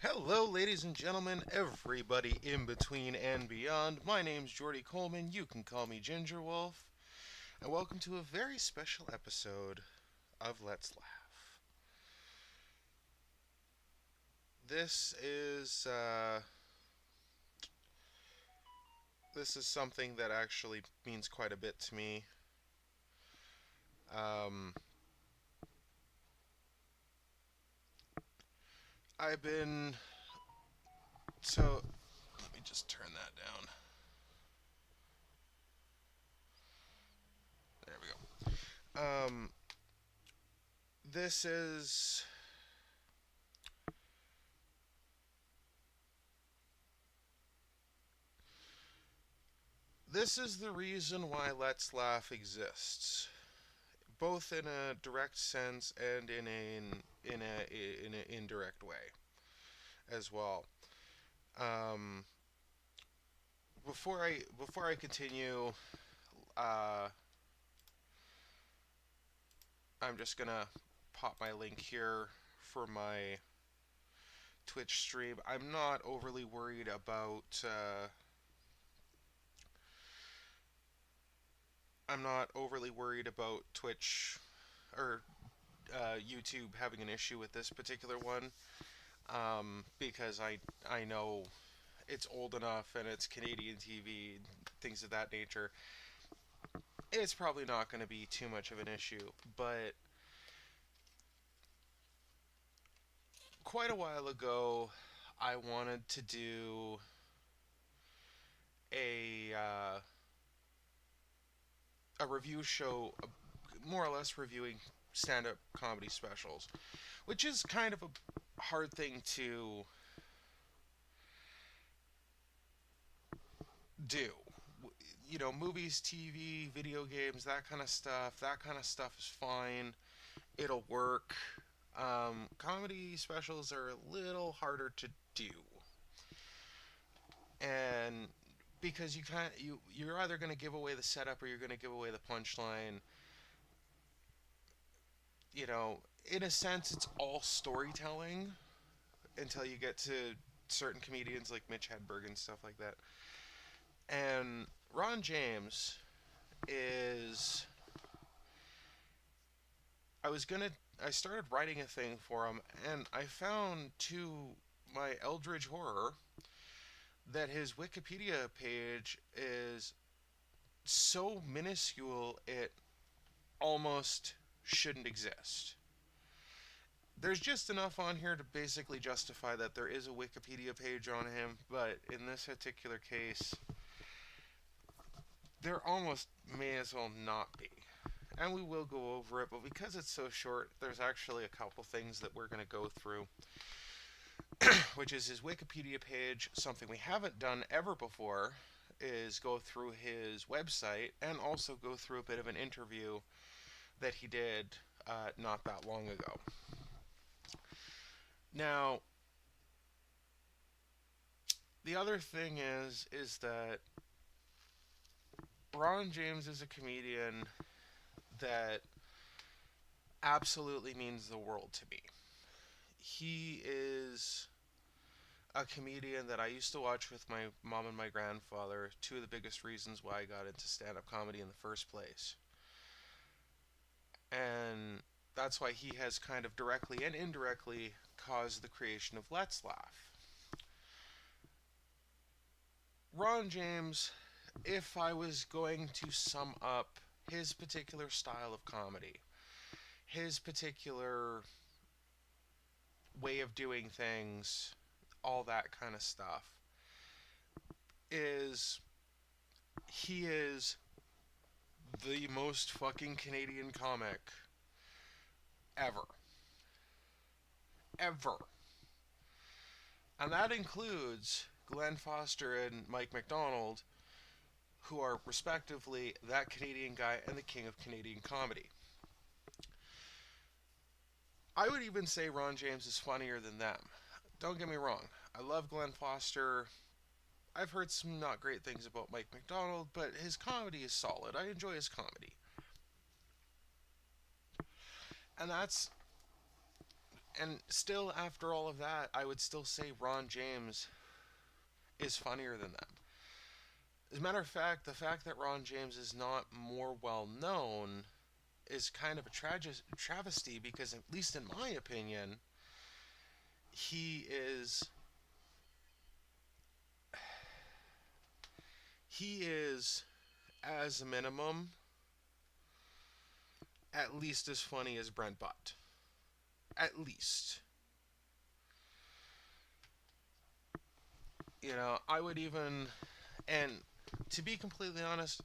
Hello, ladies and gentlemen, everybody in between and beyond. My name's Jordy Coleman. You can call me Ginger Wolf, and welcome to a very special episode of Let's Laugh. This is this is something that actually means quite a bit to me. Um, I've been so. Let me just turn that down. There we go. This is this is the reason why Let's Laugh exists, both in a direct sense and in an indirect way as well. Um, before I continue, uh, I'm just gonna pop my link here for my Twitch stream. I'm not overly worried about Twitch or YouTube having an issue with this particular one, because I know it's old enough and it's Canadian TV, things of that nature. It's probably not going to be too much of an issue, but quite a while ago, I wanted to do a uh, a review show, more or less reviewing stand-up comedy specials, which is kind of a hard thing to do. Movies, TV, video games, that kind of stuff. That kind of stuff is fine. It'll work. Comedy specials are a little harder to do, and because you're either going to give away the setup or you're going to give away the punchline. In a sense, it's all storytelling until you get to certain comedians like Mitch Hedberg and stuff like that. And Ron James is. I was gonna. I started writing a thing for him, and I found, to my eldritch horror, that his Wikipedia page is so minuscule it almost shouldn't exist. There's just enough on here to basically justify that there is a Wikipedia page on him, but in this particular case, there almost may as well not be. And we will go over it, but because it's so short, there's actually a couple things that we're going to go through, which is his Wikipedia page. Something we haven't done ever before is go through his website and also go through a bit of an interview that he did not that long ago. Now, the other thing is that Ron James is a comedian that absolutely means the world to me. He is a comedian that I used to watch with my mom and my grandfather, two of the biggest reasons why I got into stand up comedy in the first place. And that's why he has kind of directly and indirectly caused the creation of Let's Laugh. Ron James, if I was going to sum up his particular style of comedy, his particular way of doing things, all that kind of stuff, is he is the most fucking Canadian comic ever. Ever. And that includes Glenn Foster and Mike MacDonald, who are respectively that Canadian guy and the king of Canadian comedy. I would even say Ron James is funnier than them. Don't get me wrong. I love Glenn Foster. I've heard some not great things about Mike MacDonald, but his comedy is solid. I enjoy his comedy. And And still, after all of that, I would still say Ron James is funnier than them. As a matter of fact, the fact that Ron James is not more well known is kind of a travesty because, at least in my opinion, he is he is as a minimum at least as funny as Brent Butt. At least. I would even, and to be completely honest,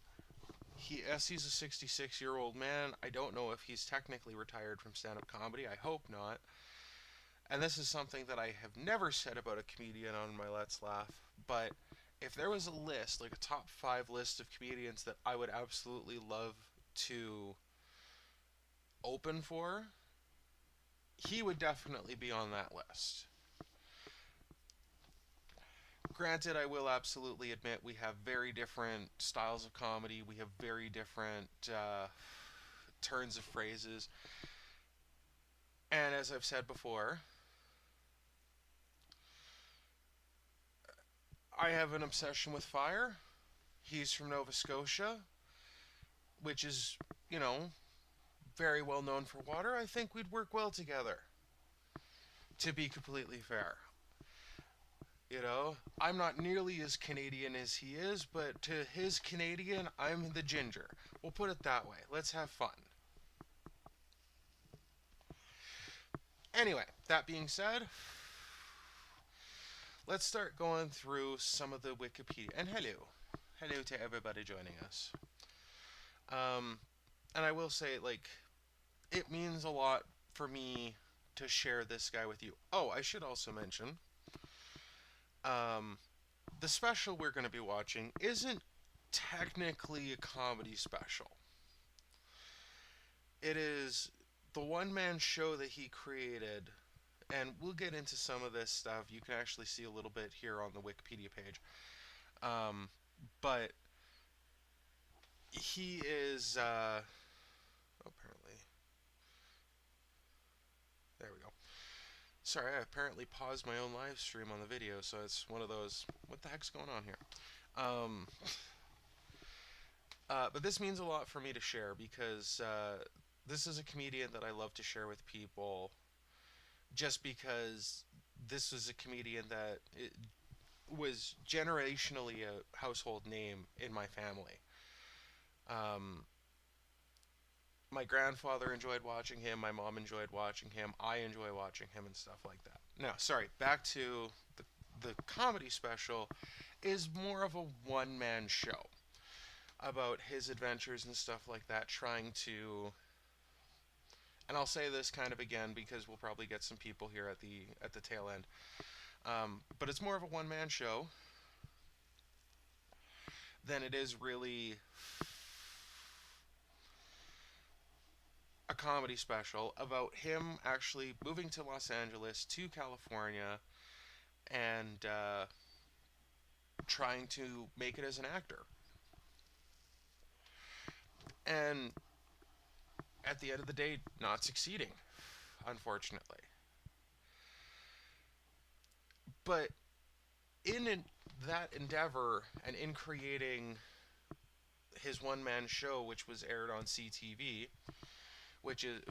he's a 66-year-old man. I don't know if he's technically retired from stand-up comedy. I hope not. And this is something that I have never said about a comedian on my Let's Laugh, but if there was a list, like a top 5 list of comedians that I would absolutely love to open for, he would definitely be on that list. Granted, I will absolutely admit we have very different styles of comedy. We have very different turns of phrases. And as I've said before, I have an obsession with fire. He's from Nova Scotia, which is, very well known for water. I think we'd work well together, to be completely fair. I'm not nearly as Canadian as he is, but to his Canadian, I'm the ginger. We'll put it that way. Let's have fun. Anyway, that being said, let's start going through some of the Wikipedia. And hello. Hello to everybody joining us. And I will say, it means a lot for me to share this guy with you. Oh, I should also mention, the special we're going to be watching isn't technically a comedy special. It is the one-man show that he created, and we'll get into some of this stuff. You can actually see a little bit here on the Wikipedia page. But he is, apparently, there we go. Sorry, I apparently paused my own live stream on the video, so it's one of those, what the heck's going on here? But this means a lot for me to share because this is a comedian that I love to share with people just because this is a comedian that was generationally a household name in my family. My grandfather enjoyed watching him, my mom enjoyed watching him, I enjoy watching him and stuff like that. Now, sorry, back to the comedy special is more of a one-man show about his adventures and stuff like that, trying to, and I'll say this kind of again because we'll probably get some people here at the tail end, but it's more of a one-man show than it is really a comedy special about him actually moving to Los Angeles, to California, and trying to make it as an actor. And at the end of the day, not succeeding, unfortunately. But in that endeavor and in creating his one-man show, which was aired on CTV, which is,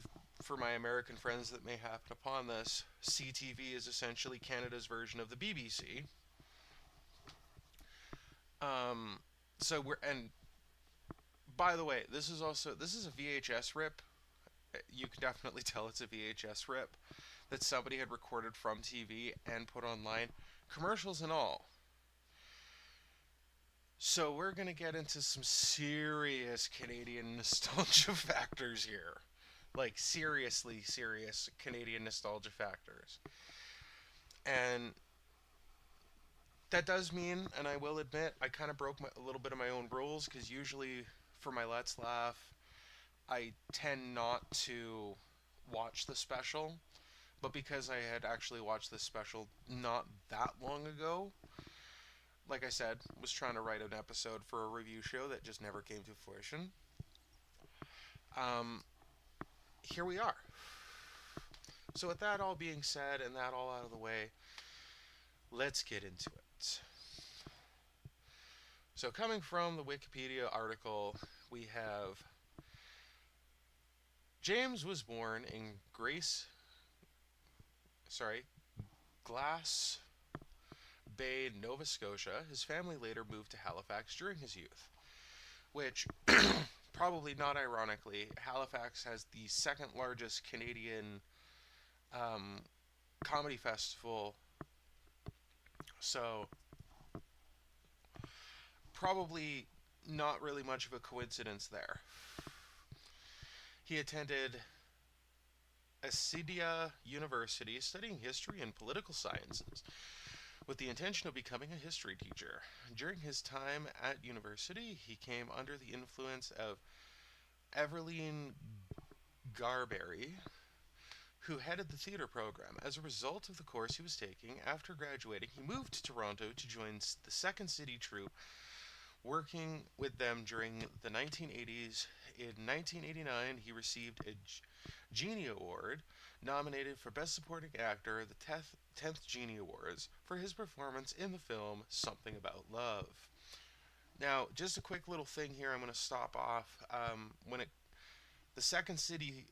for my American friends that may happen upon this, CTV is essentially Canada's version of the BBC. And by the way, this is a VHS rip. You can definitely tell it's a VHS rip that somebody had recorded from TV and put online, commercials and all. So we're going to get into some serious Canadian nostalgia factors here. Like, seriously serious Canadian nostalgia factors. And that does mean, and I will admit, I kind of broke a little bit of my own rules, because usually for my Let's Laugh, I tend not to watch the special. But because I had actually watched this special not that long ago, like I said, was trying to write an episode for a review show that just never came to fruition. Here we are. So, with that all being said and that all out of the way, let's get into it. So, coming from the Wikipedia article, we have James was born in Glace Bay, Nova Scotia. His family later moved to Halifax during his youth, which, probably not ironically, Halifax has the second largest Canadian um, comedy festival, so probably not really much of a coincidence there. He attended Acadia University studying history and political sciences with the intention of becoming a history teacher. During his time at university, he came under the influence of Evelyn Garbary, who headed the theater program. As a result of the course he was taking, after graduating, he moved to Toronto to join the Second City troupe, working with them during the 1980s. In 1989, he received a Genie Award, nominated for Best Supporting Actor at the 10th Genie Awards for his performance in the film Something About Love. Now, just a quick little thing here. I'm going to stop off. The Second City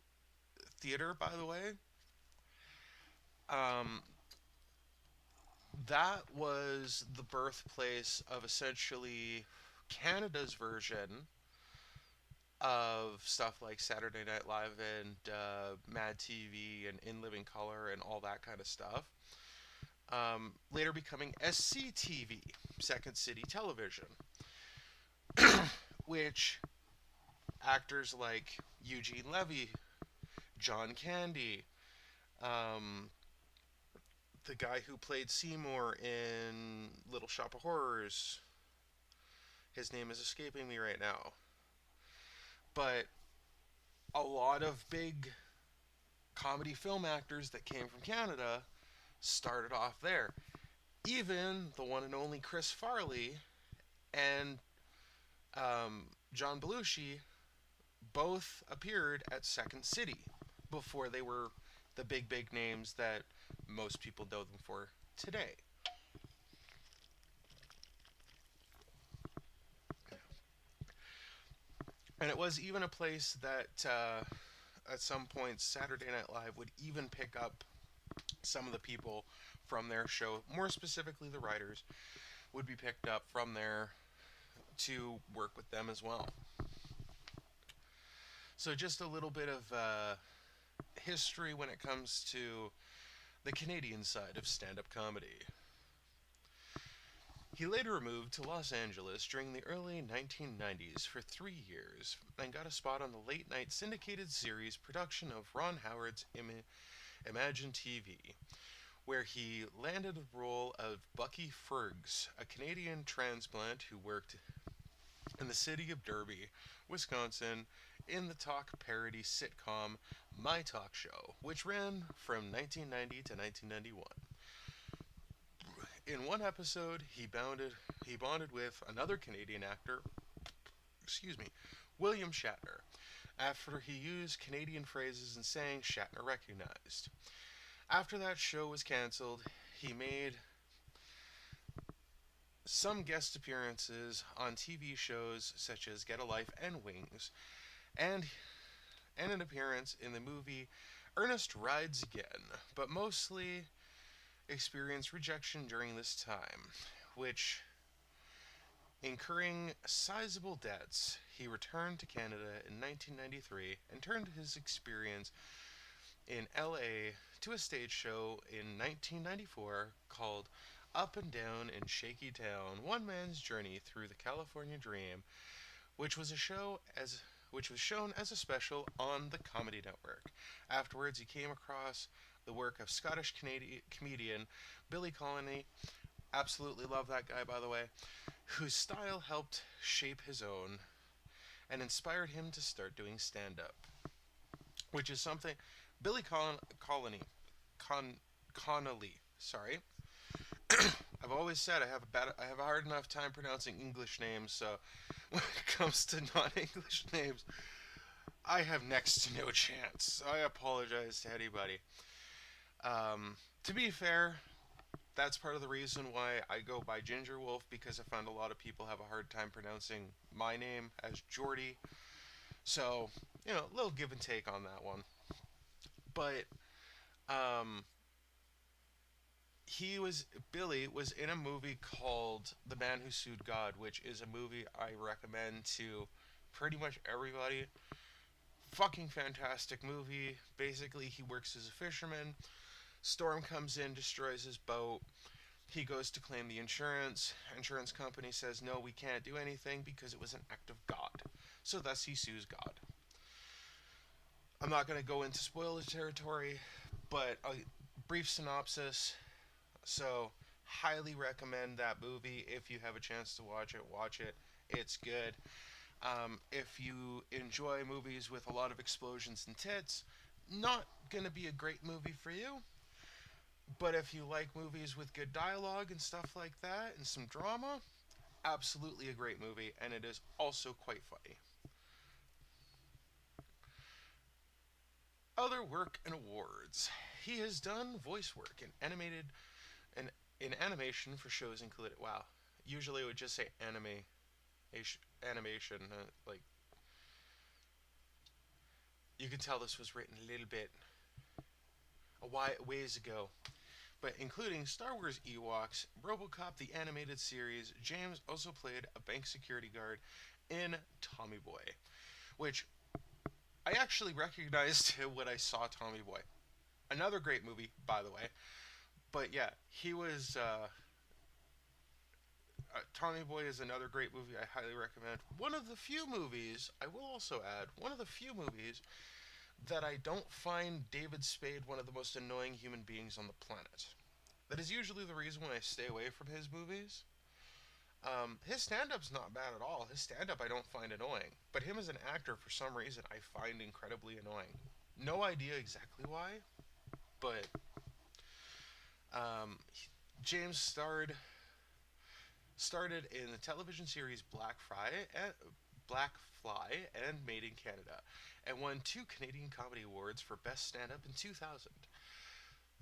Theater, by the way, um, that was the birthplace of essentially Canada's version of stuff like Saturday Night Live and Mad TV and In Living Color and all that kind of stuff. Later becoming SCTV, Second City Television, which actors like Eugene Levy, John Candy, the guy who played Seymour in Little Shop of Horrors, his name is escaping me right now, but a lot of big comedy film actors that came from Canada started off there. Even the one and only Chris Farley and John Belushi both appeared at Second City before they were the big names that most people know them for today. And it was even a place that at some point Saturday Night Live would even pick up some of the people from their show, more specifically the writers, would be picked up from there to work with them as well. So just a little bit of history when it comes to the Canadian side of stand-up comedy. He later moved to Los Angeles during the early 1990s for 3 years and got a spot on the late-night syndicated series production of Ron Howard's Imagine TV, where he landed the role of Bucky Fergs, a Canadian transplant who worked in the city of Derby, Wisconsin, in the talk parody sitcom My Talk Show, which ran from 1990 to 1991. In one episode, he bonded with another Canadian actor, William Shatner, after he used Canadian phrases and sayings Shatner recognized. After that show was cancelled, he made some guest appearances on TV shows such as Get a Life and Wings, and an appearance in the movie Ernest Rides Again, but mostly experienced rejection during this time, which, incurring sizable debts, he returned to Canada in 1993 and turned his experience in LA to a stage show in 1994 called Up and Down in Shaky Town: One Man's Journey Through the California Dream, which was shown as a special on the Comedy Network. Afterwards, he came across the work of Scottish comedian Billy Connolly. Absolutely love that guy, by the way, whose style helped shape his own and inspired him to start doing stand-up, which is something Billy Connolly. Sorry, I've always said I have a hard enough time pronouncing English names, so when it comes to non-English names, I have next to no chance. I apologize to anybody. To be fair, that's part of the reason why I go by Ginger Wolf, because I found a lot of people have a hard time pronouncing my name as Jordy. So, a little give and take on that one. But um, Billy was in a movie called The Man Who Sued God, which is a movie I recommend to pretty much everybody. Fucking fantastic movie. Basically, he works as a fisherman. Storm comes in, destroys his boat. He goes to claim the insurance. Insurance company says, no, we can't do anything because it was an act of God. So thus he sues God. I'm not going to go into spoiler territory, but a brief synopsis. So, highly recommend that movie. If you have a chance to watch it, watch it. It's good. If you enjoy movies with a lot of explosions and tits, not going to be a great movie for you. But if you like movies with good dialogue and stuff like that and some drama, absolutely a great movie, and it is also quite funny. Other work and awards. He has done voice work and in animation for shows included. Wow. Usually it would just say animation. Like, you can tell this was written a little bit a ways ago. But including Star Wars Ewoks, RoboCop the animated series, James also played a bank security guard in Tommy Boy, which I actually recognized when I saw Tommy Boy. Another great movie, by the way. But yeah, he was. Tommy Boy is another great movie I highly recommend. One of the few movies, I will also add, one of the few movies that I don't find David Spade one of the most annoying human beings on the planet. That is usually the reason why I stay away from his movies. His stand-up's not bad at all. His stand-up I don't find annoying. But him as an actor, for some reason, I find incredibly annoying. No idea exactly why, but James started in the television series Black Fly and Made in Canada, and won 2 Canadian Comedy Awards for Best Stand-Up in 2000.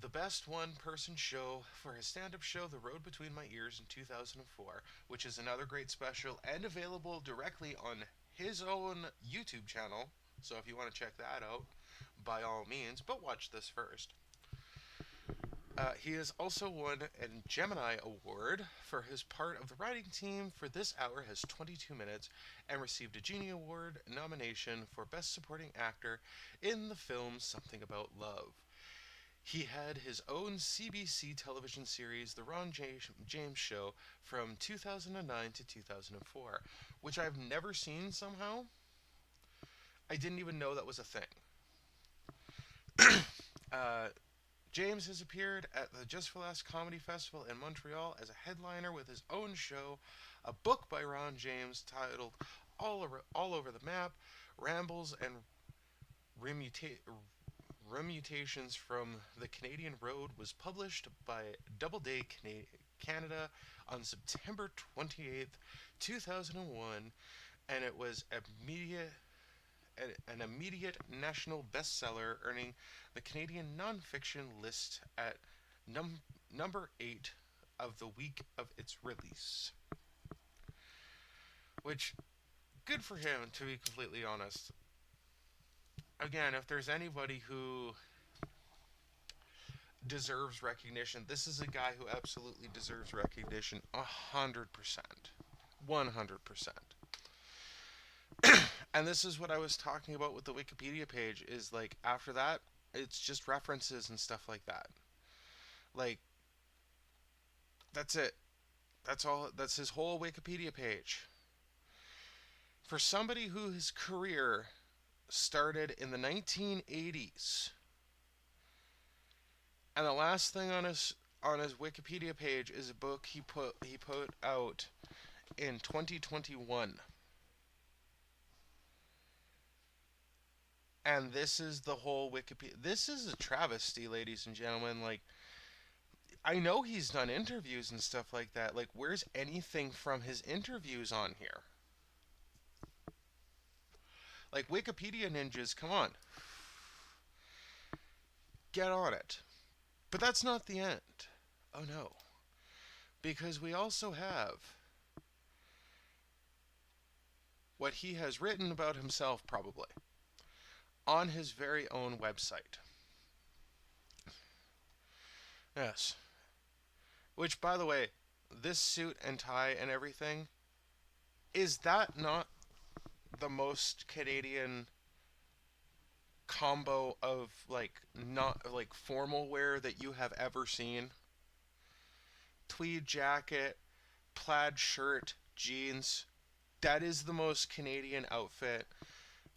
The best one-person show for his stand-up show, The Road Between My Ears, in 2004, which is another great special and available directly on his own YouTube channel. So if you want to check that out, by all means, but watch this first. He has also won a Gemini Award for his part of the writing team for This Hour Has 22 Minutes, and received a Genie Award nomination for Best Supporting Actor in the film Something About Love. He had his own CBC television series, The Ron James Show, from 2009 to 2004, which I've never seen somehow. I didn't even know that was a thing. uh, James has appeared at the Just for Laughs Comedy Festival in Montreal as a headliner with his own show, a book by Ron James titled All Over the Map, Rambles and Remutations from the Canadian Road, was published by Doubleday Canada on September 28th, 2001, and it was an immediate national bestseller, earning the Canadian nonfiction list at number 8 of the week of its release. Which, good for him, to be completely honest. Again, if there's anybody who deserves recognition, this is a guy who absolutely deserves recognition 100%. 100%. And this is what I was talking about with the Wikipedia page, is like, after that, it's just references and stuff like that. Like, that's it. That's all. That's his whole Wikipedia page. For somebody whose career started in the 1980s, and the last thing on his Wikipedia page is a book he put out in 2021. And this is the whole Wikipedia. This is a travesty, ladies and gentlemen. Like, I know he's done interviews and stuff like that. Like, where's anything from his interviews on here? Like, Wikipedia ninjas, come on. Get on it. But that's not the end. Oh no. Because we also have what he has written about himself, probably, on his very own website. Yes. Which, by the way, this suit and tie and everything, is that not the most Canadian combo of like not like formal wear that you have ever seen? Tweed jacket, plaid shirt, jeans. That is the most Canadian outfit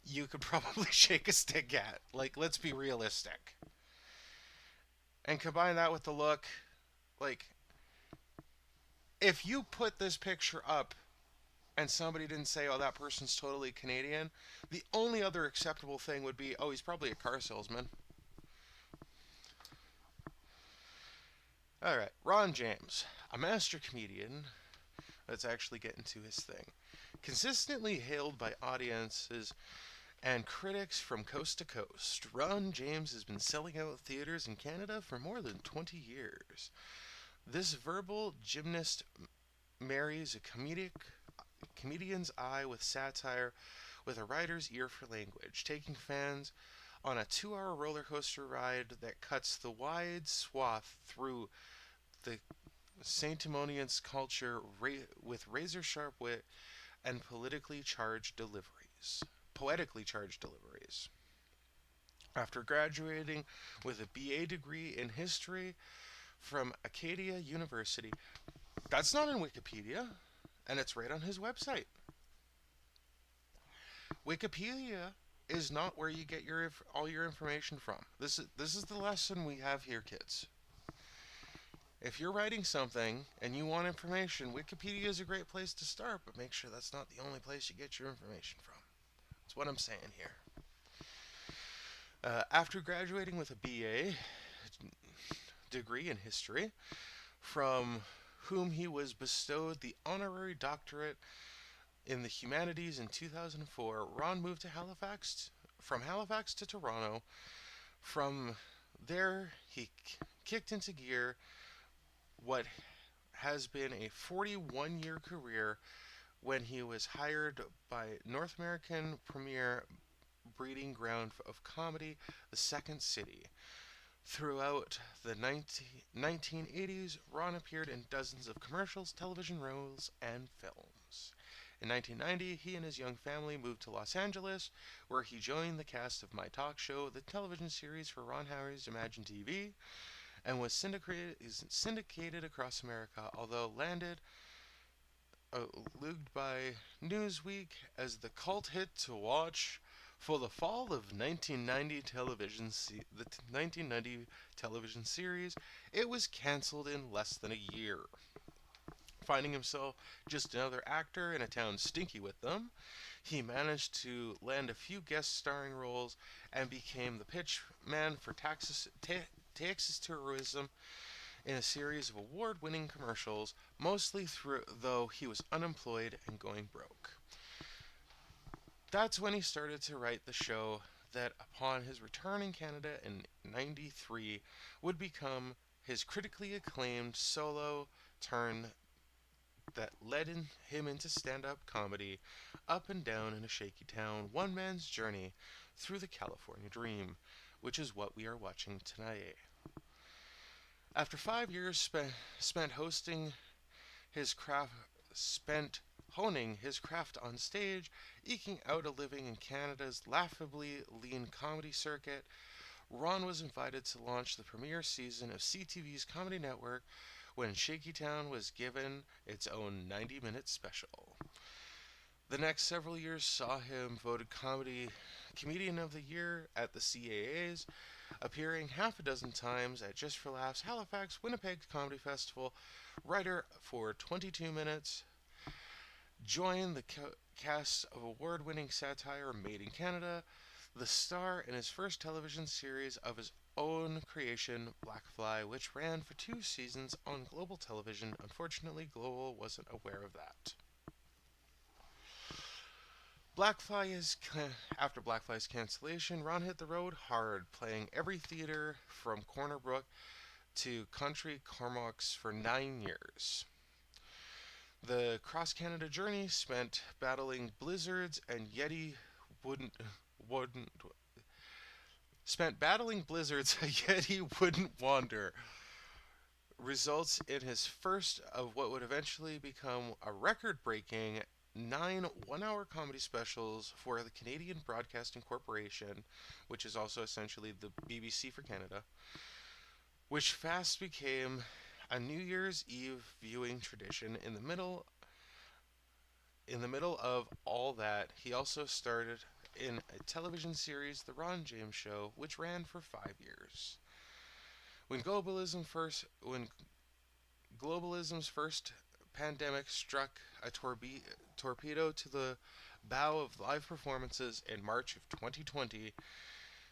you could probably shake a stick at. Like, let's be realistic. And combine that with the look, like, if you put this picture up and somebody didn't say, oh, that person's totally Canadian, the only other acceptable thing would be, oh, he's probably a car salesman. All right, Ron James, a master comedian. Let's actually get into his thing. Consistently hailed by audiences and critics from coast to coast, Ron James has been selling out theaters in Canada for more than 20 years. This verbal gymnast marries a comedian's eye with satire with a writer's ear for language, taking fans on a 2-hour roller coaster ride that cuts the wide swath through the sanctimonious culture with razor sharp wit and poetically charged deliveries. After graduating with a BA degree in history from Acadia University, that's not in Wikipedia, and it's right on his website. Wikipedia is not where you get all your information from. This is the lesson we have here, kids. If you're writing something and you want information, Wikipedia is a great place to start, but make sure that's not the only place you get your information from. That's what I'm saying here. After graduating with a BA degree in history, from whom he was bestowed the honorary doctorate in the humanities in 2004, Ron moved from Halifax to Toronto. From there, he kicked into gear what has been a 41-year career when he was hired by North American premier breeding ground of comedy, the Second City. Throughout the 1980s, Ron appeared in dozens of commercials, television roles, and films. In 1990, he and his young family moved to Los Angeles, where he joined the cast of My Talk Show, the television series for Ron Howard's Imagine TV, and was syndicated across America, although looked by Newsweek as the cult hit to watch for the fall of 1990 the 1990 television series. It was cancelled in less than a year. Finding himself just another actor in a town stinky with them, he managed to land a few guest starring roles and became the pitch man for Texas tourism in a series of award-winning commercials, mostly though he was unemployed and going broke. That's when he started to write the show that, upon his return in Canada in '93, would become his critically acclaimed solo turn that led him into stand-up comedy, Up and Down in a Shaky Town, One Man's Journey through the California Dream, which is what we are watching tonight. After 5 years spent honing his craft on stage, eking out a living in Canada's laughably lean comedy circuit, Ron was invited to launch the premiere season of CTV's Comedy Network when Shaky Town was given its own 90-minute special. The next several years saw him voted Comedian of the Year at the CAAs, appearing half a dozen times at Just for Laughs Halifax Winnipeg Comedy Festival, writer for 22 Minutes, joined the cast of award-winning satire Made in Canada, the star in his first television series of his own creation, Blackfly, which ran for 2 seasons on Global television. Unfortunately, Global wasn't aware of that. After Blackfly's cancellation, Ron hit the road hard, playing every theater from Corner Brook to country Cormac's for 9 years. The cross Canada journey spent battling blizzards and wouldn't spent battling blizzards a Yeti wouldn't wander, results in his first of what would eventually become a record-breaking 9 one-hour comedy specials for the Canadian Broadcasting Corporation, which is also essentially the BBC for Canada, which fast became a New Year's Eve viewing tradition. In the middle of all that, he also starred in a television series, The Ron James Show, which ran for 5 years. When globalism's first pandemic struck a torpedo to the bow of live performances in March of 2020,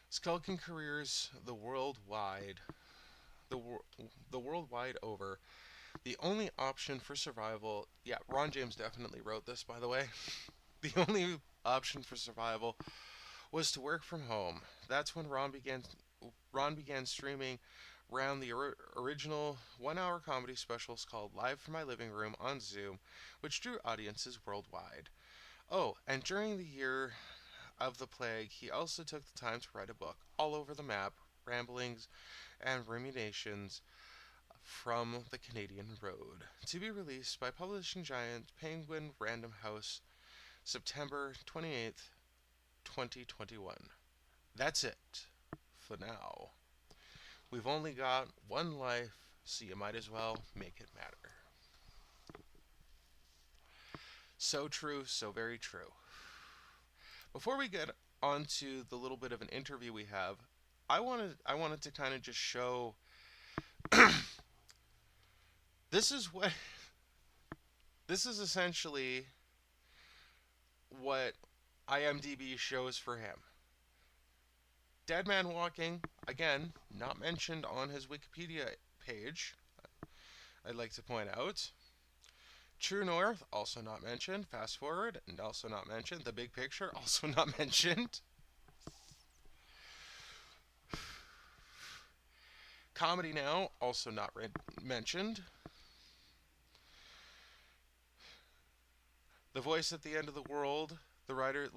skulking careers the, wor- the world wide over, the only option for survival. Yeah, Ron James definitely wrote this, by the way. The only option for survival was to work from home. That's when Ron began streaming around the original 1 hour comedy specials called Live from My Living Room on Zoom, which drew audiences worldwide. Oh, and during the year of the plague, he also took the time to write a book, All Over the Map, Ramblings and Ruminations from the Canadian Road, to be released by publishing giant Penguin Random House September 28th, 2021. That's it for now. We've only got one life, so you might as well make it matter. So true, so very true. Before we get on to the little bit of an interview we have, I wanted to kind of just show this is what this is essentially what IMDb shows for him. Dead Man Walking, again, not mentioned on his Wikipedia page, I'd like to point out. True North, also not mentioned. Fast Forward, and also not mentioned. The Big Picture, also not mentioned. Comedy Now, also not mentioned. The Voice at the End of the World, the writer,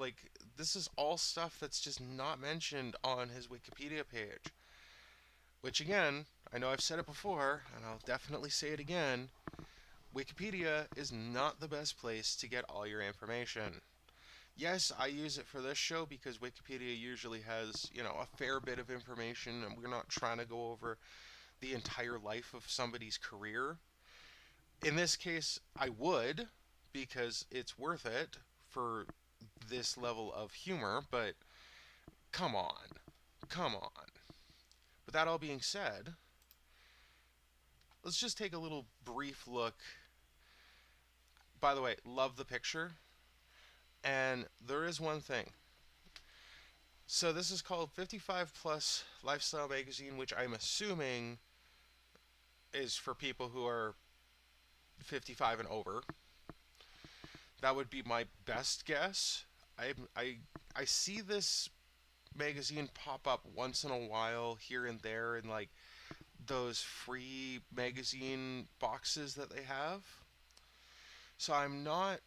this is all stuff that's just not mentioned on his Wikipedia page. Which, again, I know I've said it before, and I'll definitely say it again, Wikipedia is not the best place to get all your information. Yes, I use it for this show because Wikipedia usually has, a fair bit of information, and we're not trying to go over the entire life of somebody's career. In this case, I would, because it's worth it for this level of humor, but come on. With that all being said, let's just take a little brief look. By the way, love the picture. And there is one thing. So this is called 55 Plus Lifestyle Magazine, which I'm assuming is for people who are 55 and over. That would be my best guess. I see this magazine pop up once in a while here and there in those free magazine boxes that they have. So I'm not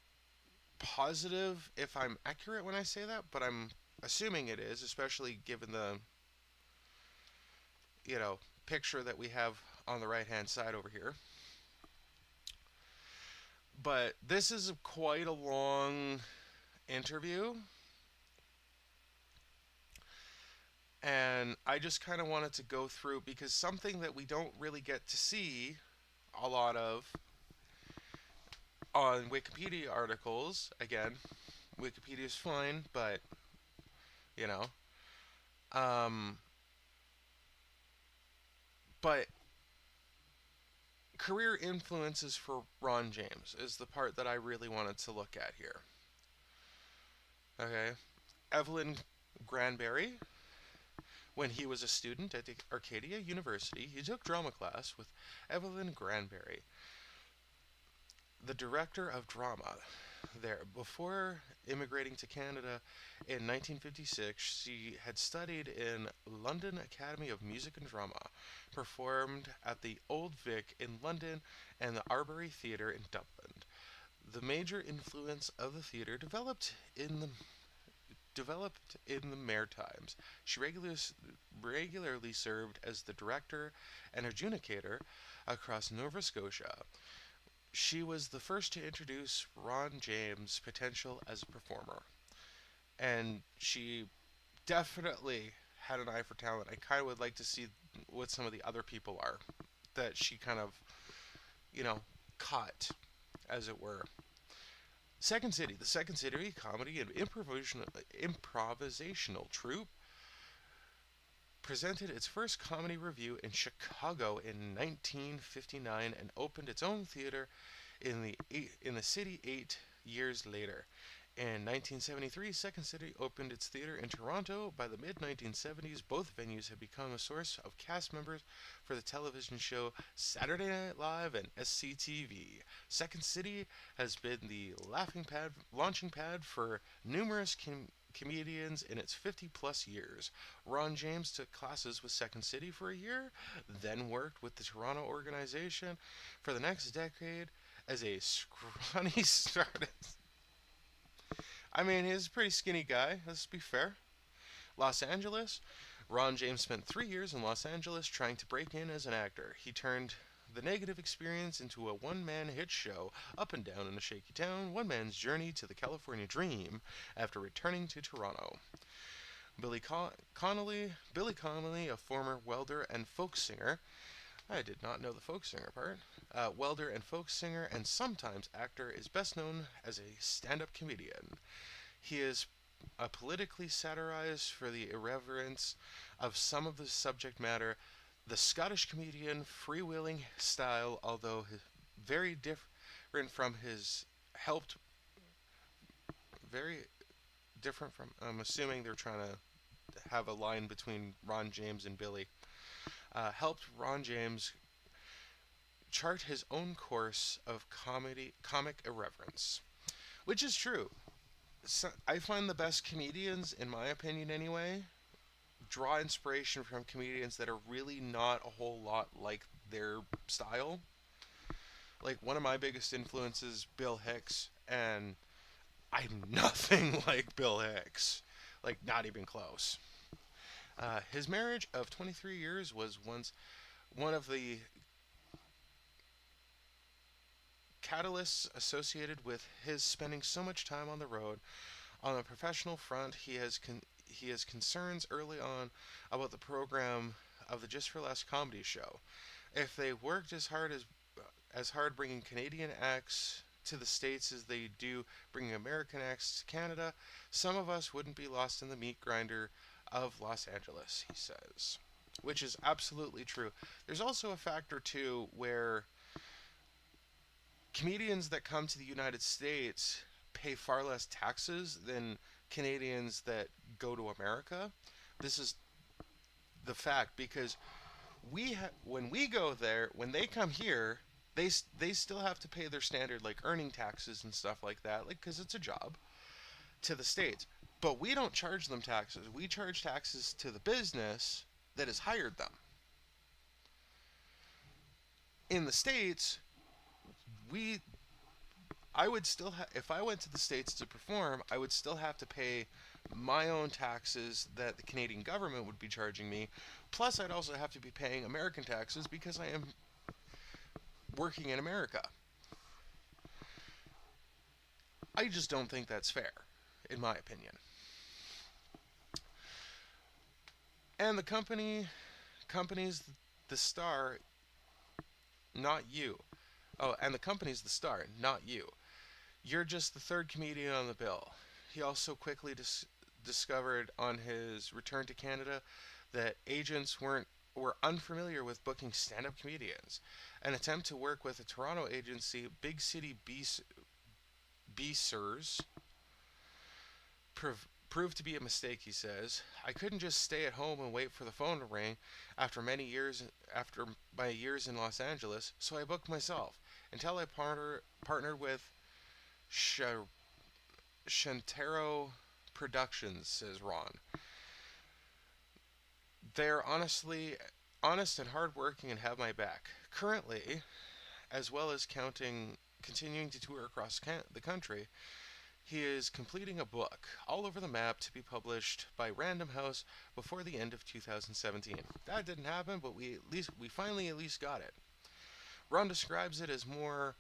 positive if I'm accurate when I say that, but I'm assuming it is, especially given the picture that we have on the right hand side over here. But this is quite a long interview, and I just kind of wanted to go through, because something that we don't really get to see a lot of on Wikipedia articles, again, Wikipedia is fine, but but career influences for Ron James is the part that I really wanted to look at here. Okay, Evelyn Garbary. When he was a student at the Acadia University, he took drama class with Evelyn Garbary, the director of drama. there. Before immigrating to Canada in 1956, she had studied in London Academy of Music and Drama, performed at the Old Vic in London and the Arbory Theatre in Dublin. The major influence of the theatre developed in the Maritimes. She regularly served as the director and adjudicator across Nova Scotia. She was the first to introduce Ron James' potential as a performer, and she definitely had an eye for talent. I kind of would like to see what some of the other people are that she kind of, you know, caught, as it were. Second City, the Second City comedy and improvisational troupe, presented its first comedy review in Chicago in 1959 and opened its own theater in the city 8 years later. In 1973, Second City opened its theater in Toronto. By the mid 1970s, both venues had become a source of cast members for the television show Saturday Night Live and SCTV. Second City has been the launching pad for numerous comedians in its 50 plus years. Ron James took classes with Second City for a year, then worked with the Toronto organization for the next decade as a scrawny artist. I mean, he's a pretty skinny guy, let's be fair. Los Angeles. Ron James spent 3 years in Los Angeles trying to break in as an actor. He turned the negative experience into a one-man hit show, Up and Down in a Shaky Town, One Man's Journey to the California Dream, after returning to Toronto. Billy Connolly, a former welder and folk singer. I did not know the folk singer part. Welder and folk singer and sometimes actor, is best known as a stand-up comedian. He is politically satirized for the irreverence of some of the subject matter. The Scottish comedian freewheeling style, although very different from his helped very different from. I'm assuming they're trying to have a line between Ron James and Billy. Helped Ron James chart his own course of comic irreverence, which is true. So I find the best comedians, in my opinion anyway, draw inspiration from comedians that are really not a whole lot like their style. Like one of my biggest influences, Bill Hicks, and I'm nothing like Bill Hicks. Like, not even close. His marriage of 23 years was once one of the catalysts associated with his spending so much time on the road. On the professional front, he has concerns early on about the program of the Just for Less comedy show. If they worked as hard bringing Canadian acts to the States as they do bringing American acts to Canada, some of us wouldn't be lost in the meat grinder of Los Angeles, he says. Which is absolutely true. There's also a factor, too, where comedians that come to the United States pay far less taxes than Canadians that go to America. This is the fact because when we go there, when they come here, they still have to pay their standard like earning taxes and stuff like that, like because it's a job to the States. But we don't charge them taxes. We charge taxes to the business that has hired them. In the States, we I would still if I went to the States to perform, I would still have to pay my own taxes that the Canadian government would be charging me. Plus, I'd also have to be paying American taxes because I am working in America. I just don't think that's fair, in my opinion. And the company's the star, not you. Oh, and the company's the star, not you. You're just the third comedian on the bill. He also quickly discovered on his return to Canada that agents were unfamiliar with booking stand-up comedians. An attempt to work with a Toronto agency, Big City B-Sirs, proved to be a mistake, he says. I couldn't just stay at home and wait for the phone to ring after my years in Los Angeles, so I booked myself until I partnered with Shantaro Productions, says Ron. They're honest and hardworking and have my back. Currently, as well as continuing to tour across the country, he is completing a book, All Over the Map, to be published by Random House before the end of 2017. That didn't happen, but we finally at least got it. Ron describes it as more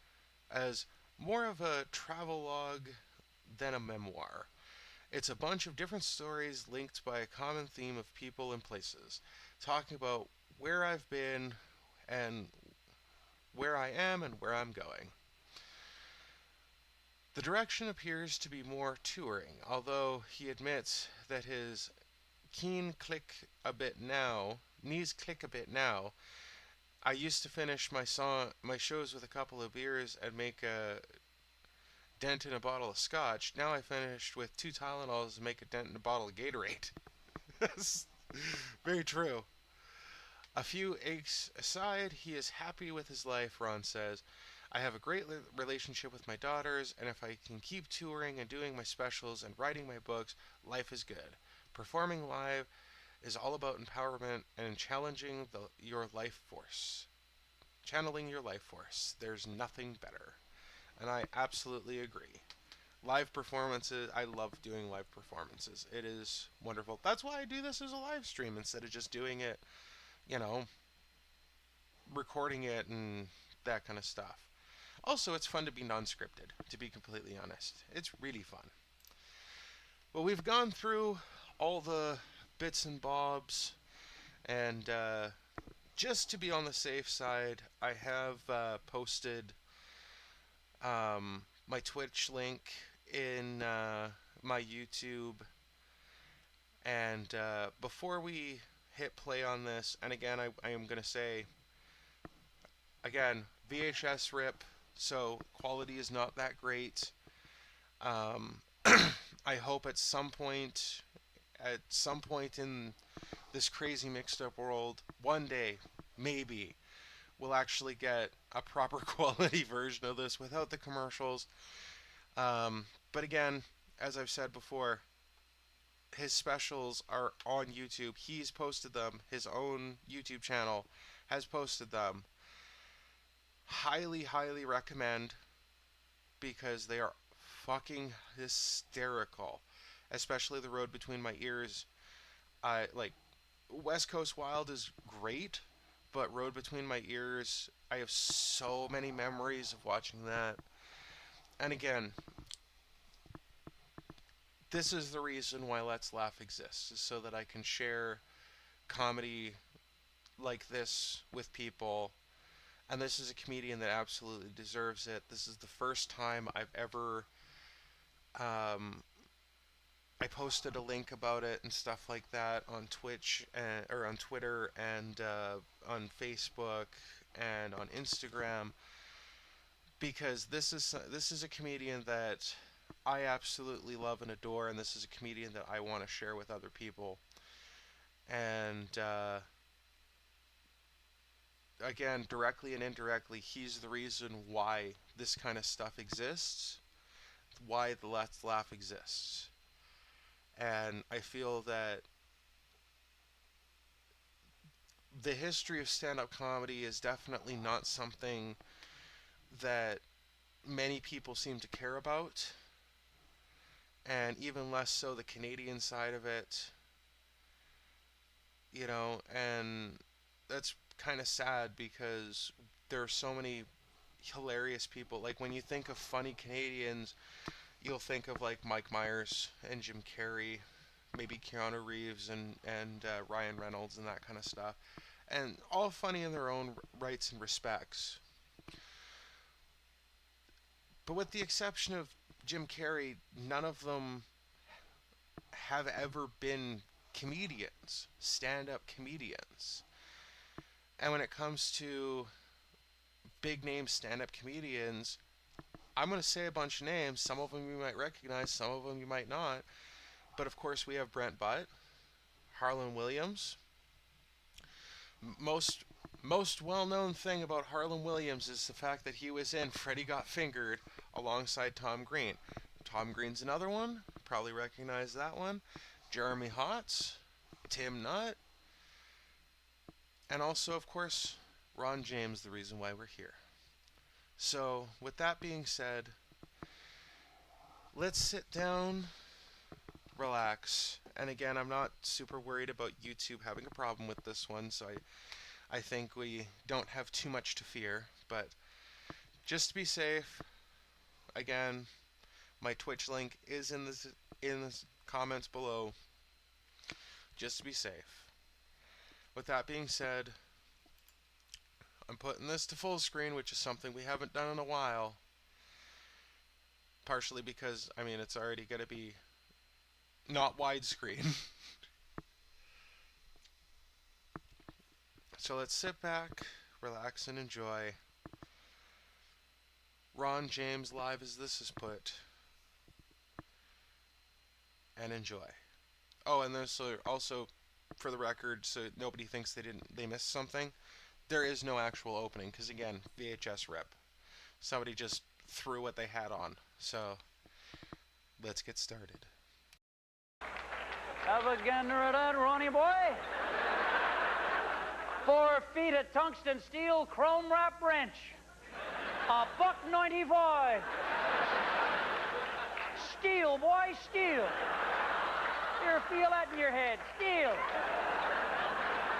of a travelogue than a memoir. It's a bunch of different stories linked by a common theme of people and places, talking about where I've been and where I am and where I'm going. The direction appears to be more touring, although he admits that his knees click a bit now. I used to finish my shows with a couple of beers and make a dent in a bottle of scotch. Now I finished with two Tylenols and make a dent in a bottle of Gatorade. That's very true. A few aches aside, he is happy with his life, Ron says. I have a great relationship with my daughters, and if I can keep touring and doing my specials and writing my books, life is good. Performing live is all about empowerment and your life force. Channeling your life force. There's nothing better. And I absolutely agree. Live performances, I love doing live performances. It is wonderful. That's why I do this as a live stream instead of just doing it, you know, recording it and that kind of stuff. Also, it's fun to be non scripted, to be completely honest. It's really fun. Well, we've gone through all the bits and bobs, and just to be on the safe side, I have posted my Twitch link in my YouTube. And before we hit play on this, and again, I am going to say, again, VHS rip, so quality is not that great. I hope at some point in this crazy mixed up world, one day, maybe, we'll actually get a proper quality version of this without the commercials. But again, as I've said before, his specials are on YouTube. He's posted them. His own YouTube channel has posted them. Highly, highly recommend, because they are fucking hysterical. Especially The Road Between My Ears. West Coast Wild is great, but Road Between My Ears, I have so many memories of watching that. And again, this is the reason why Let's Laugh exists, is so that I can share comedy like this with people. And this is a comedian that absolutely deserves it. This is the first time I've ever I posted a link about it and stuff like that on Twitch or on Twitter and on Facebook and on Instagram, because this is a comedian that I absolutely love and adore, and this is a comedian that I want to share with other people. And again, directly and indirectly, he's the reason why this kind of stuff exists, why the Let's Laugh exists. And I feel that the history of stand-up comedy is definitely not something that many people seem to care about, and even less so the Canadian side of it, and that's kind of sad, because there are so many hilarious people. Like, when you think of funny Canadians, you'll think of like Mike Myers and Jim Carrey, maybe Keanu Reeves and Ryan Reynolds and that kind of stuff, and all funny in their own rights and respects. But with the exception of Jim Carrey, none of them have ever been comedians, stand-up comedians. And when it comes to big name stand-up comedians, I'm going to say a bunch of names. Some of them you might recognize, some of them you might not. But of course we have Brent Butt, Harlan Williams. Most well-known thing about Harlan Williams is the fact that he was in Freddy Got Fingered alongside Tom Green. Tom Green's another one. Probably recognize that one. Jeremy Hotz, Tim Nutt, and also, of course, Ron James, the reason why we're here. So, with that being said, let's sit down, relax, and again, I'm not super worried about YouTube having a problem with this one, so I think we don't have too much to fear, but just to be safe, again, my Twitch link is in the comments below, just to be safe. With that being said, I'm putting this to full screen, which is something we haven't done in a while. Partially because, I mean, it's already going to be not widescreen. So let's sit back, relax, and enjoy Ron James live as this is put. And enjoy. Oh, and there's also, for the record, so nobody thinks they missed something, there is no actual opening, because again, VHS rip. Somebody just threw what they had on. So, let's get started. Have a gander at that, Ronnie boy. 4 feet of tungsten steel chrome wrap wrench. $1.95. Steel, boy, steel. Here, feel that in your head. Steel.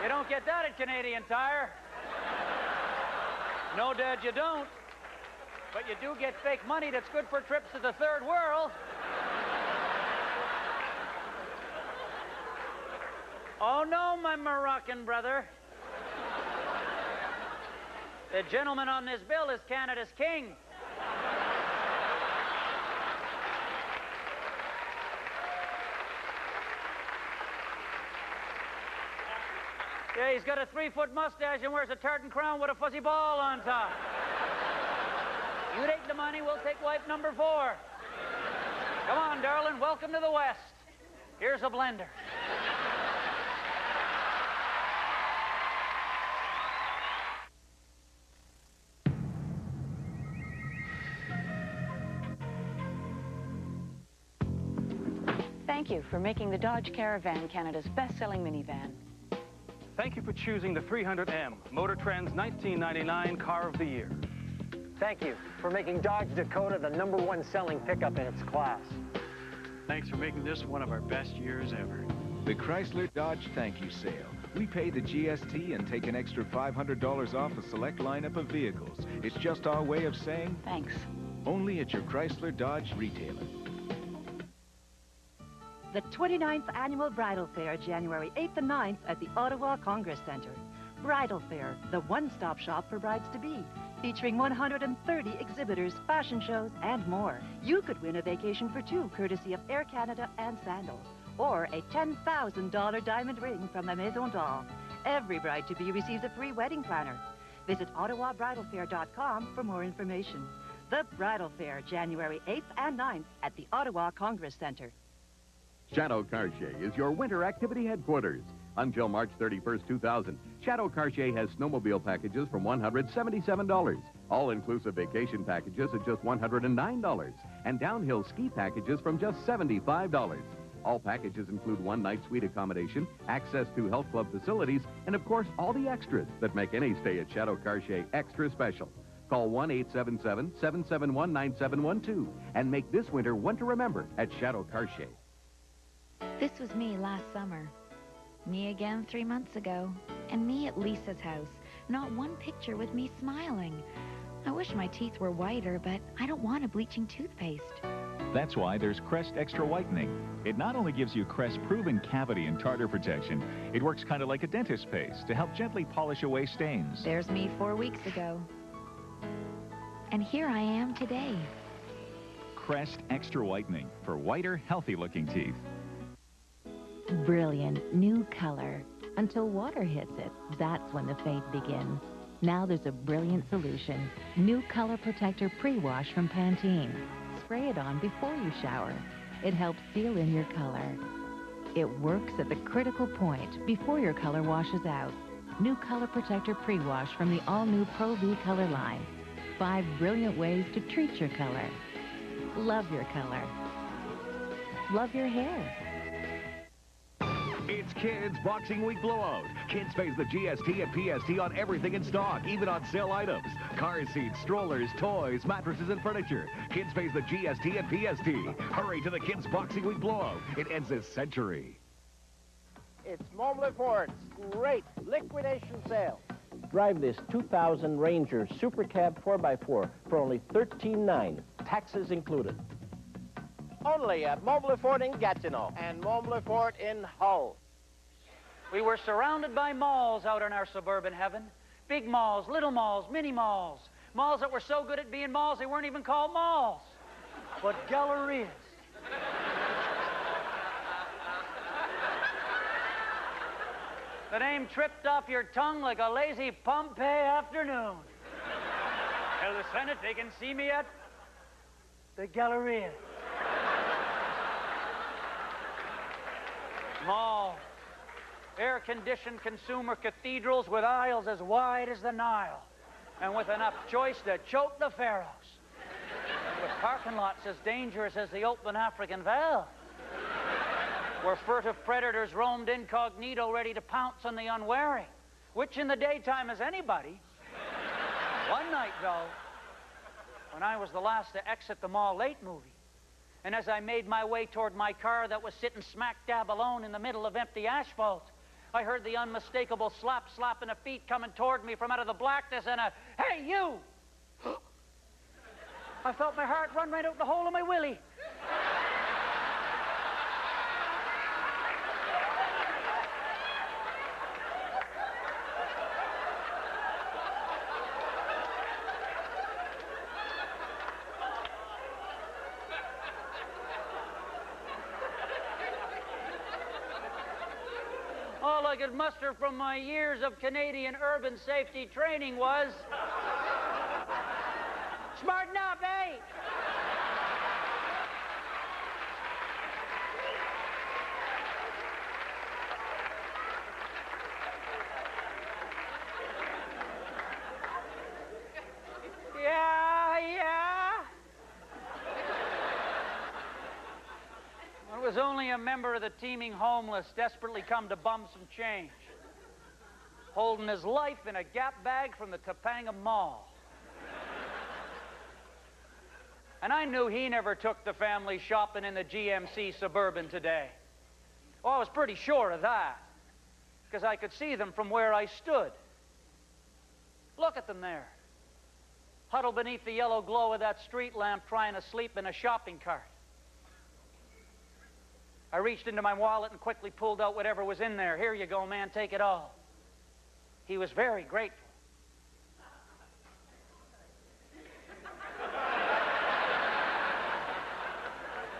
You don't get that at Canadian Tire. No, Dad, you don't. But you do get fake money that's good for trips to the third world. Oh, no, my Moroccan brother. The gentleman on this bill is Canada's king. Yeah, he's got a 3-foot mustache and wears a tartan crown with a fuzzy ball on top. You take the money, we'll take wife number 4. Come on, darling, welcome to the West. Here's a blender. Thank you for making the Dodge Caravan Canada's best-selling minivan. Thank you for choosing the 300M, Motor Trend's 1999 Car of the Year. Thank you for making Dodge Dakota the #1 selling pickup in its class. Thanks for making this one of our best years ever. The Chrysler Dodge Thank You Sale. We pay the GST and take an extra $500 off a select lineup of vehicles. It's just our way of saying Thanks. only at your Chrysler Dodge retailer. The 29th Annual Bridal Fair, January 8th and 9th at the Ottawa Congress Centre. Bridal Fair, the one-stop shop for brides-to-be, featuring 130 exhibitors, fashion shows, and more. You could win a vacation for 2, courtesy of Air Canada and Sandals, or a $10,000 diamond ring from the Maison d'Or. Every bride-to-be receives a free wedding planner. Visit OttawaBridalFair.com for more information. The Bridal Fair, January 8th and 9th at the Ottawa Congress Centre. Shadow Cartier is your winter activity headquarters. Until March 31st, 2000, Shadow Cartier has snowmobile packages from $177, all-inclusive vacation packages at just $109, and downhill ski packages from just $75. All packages include one-night suite accommodation, access to health club facilities, and of course, all the extras that make any stay at Shadow Cartier extra special. Call 1-877-771-9712 and make this winter one to remember at Shadow Cartier. This was me last summer. Me again 3 months ago. And me at Lisa's house. Not one picture with me smiling. I wish my teeth were whiter, but I don't want a bleaching toothpaste. That's why there's Crest Extra Whitening. It not only gives you Crest proven cavity and tartar protection, it works kind of like a dentist paste to help gently polish away stains. There's me 4 weeks ago. And here I am today. Crest Extra Whitening for whiter, healthy-looking teeth. Brilliant new color. Until water hits it, that's when the fade begins. Now there's a brilliant solution. New Color Protector Pre-Wash from Pantene. Spray it on before you shower. It helps seal in your color. It works at the critical point before your color washes out. New Color Protector Pre-Wash from the all-new Pro V color line. 5 brilliant ways to treat your color. Love your color. Love your hair. It's Kids Boxing Week Blowout. Kids pays the GST and PST on everything in stock, even on sale items. Car seats, strollers, toys, mattresses, and furniture. Kids pays the GST and PST. Hurry to the Kids Boxing Week Blowout. It ends this century. It's Montblanc Ford's great liquidation sale. Drive this 2000 Ranger Super Cab 4x4 for only $13,900, taxes included. Only at Montblanc Ford in Gatineau and Montblanc Ford in Hull. We were surrounded by malls out in our suburban heaven. Big malls, little malls, mini malls. Malls that were so good at being malls they weren't even called malls, but gallerias. The name tripped off your tongue like a lazy Pompeii afternoon. Tell the Senate they can see me at the Galleria. Mall. Air-conditioned consumer cathedrals with aisles as wide as the Nile and with enough choice to choke the pharaohs. And with parking lots as dangerous as the open African Vale, where furtive predators roamed incognito ready to pounce on the unwary, which in the daytime is anybody. One night, though, when I was the last to exit the mall late movie, and as I made my way toward my car that was sitting smack dab alone in the middle of empty asphalt, I heard the unmistakable slapping of feet coming toward me from out of the blackness and a, "Hey, you!" I felt my heart run right out the hole of my willy. All I could muster from my years of Canadian urban safety training was, "Smarten up, eh?" Yeah. I was only a member of the teeming homeless, desperately come to bum some change, holding his life in a Gap bag from the Topanga Mall. And I knew he never took the family shopping in the GMC Suburban today. Oh, I was pretty sure of that, because I could see them from where I stood. Look at them there, huddled beneath the yellow glow of that street lamp, trying to sleep in a shopping cart. I reached into my wallet and quickly pulled out whatever was in there. "Here you go, man, take it all." He was very grateful.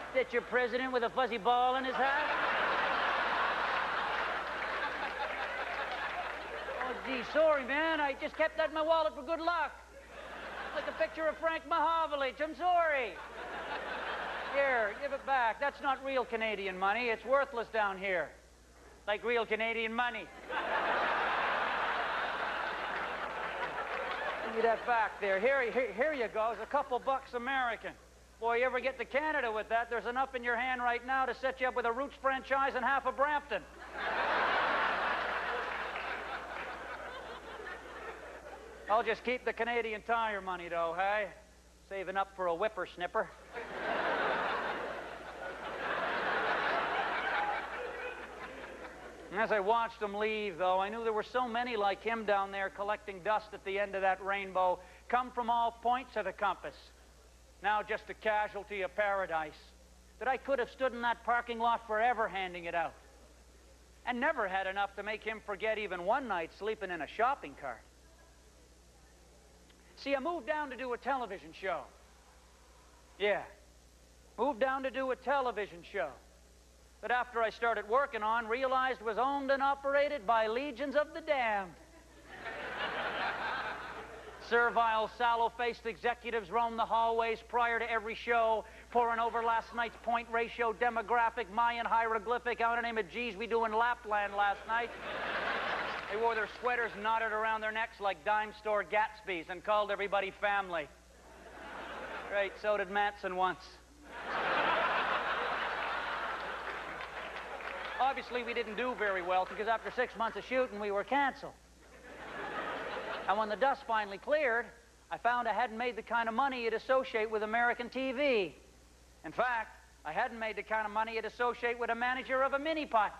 Is that your president with a fuzzy ball in his hat? Oh, gee, sorry, man. I just kept that in my wallet for good luck. Like a picture of Frank Mahovlich. I'm sorry. Here, give it back. That's not real Canadian money. It's worthless down here. Like real Canadian money. Give me that back there. Here you go. It's a couple bucks American. Boy, you ever get to Canada with that, there's enough in your hand right now to set you up with a Roots franchise and half of Brampton. I'll just keep the Canadian Tire money, though, hey? Saving up for a whippersnipper. And as I watched him leave, though, I knew there were so many like him down there collecting dust at the end of that rainbow, come from all points of the compass, now just a casualty of paradise, that I could have stood in that parking lot forever handing it out, and never had enough to make him forget even one night sleeping in a shopping cart. See, I moved down to do a television show. Yeah, moved down to do a television show that after I started working on, realized was owned and operated by legions of the damned. Servile, sallow-faced executives roamed the hallways prior to every show, poring over last night's point ratio, demographic, Mayan hieroglyphic, out in the name of geez, we doing Lapland last night. They wore their sweaters knotted around their necks like dime store Gatsby's and called everybody family. Right, so did Manson once. Obviously, we didn't do very well because after 6 months of shooting, we were canceled. And when the dust finally cleared, I found I hadn't made the kind of money you'd associate with American TV. In fact, I hadn't made the kind of money you'd associate with a manager of a mini-pot.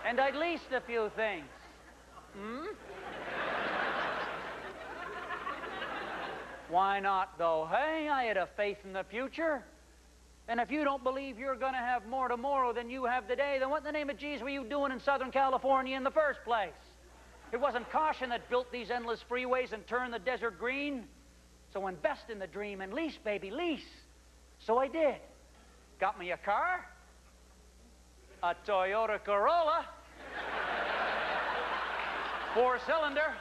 And I'd leased a few things. Why not, though? Hey, I had a faith in the future. And if you don't believe you're going to have more tomorrow than you have today, then what in the name of Jesus were you doing in Southern California in the first place? It wasn't caution that built these endless freeways and turned the desert green. So invest in the dream and lease, baby, lease. So I did. Got me a car, a Toyota Corolla, 4-cylinder.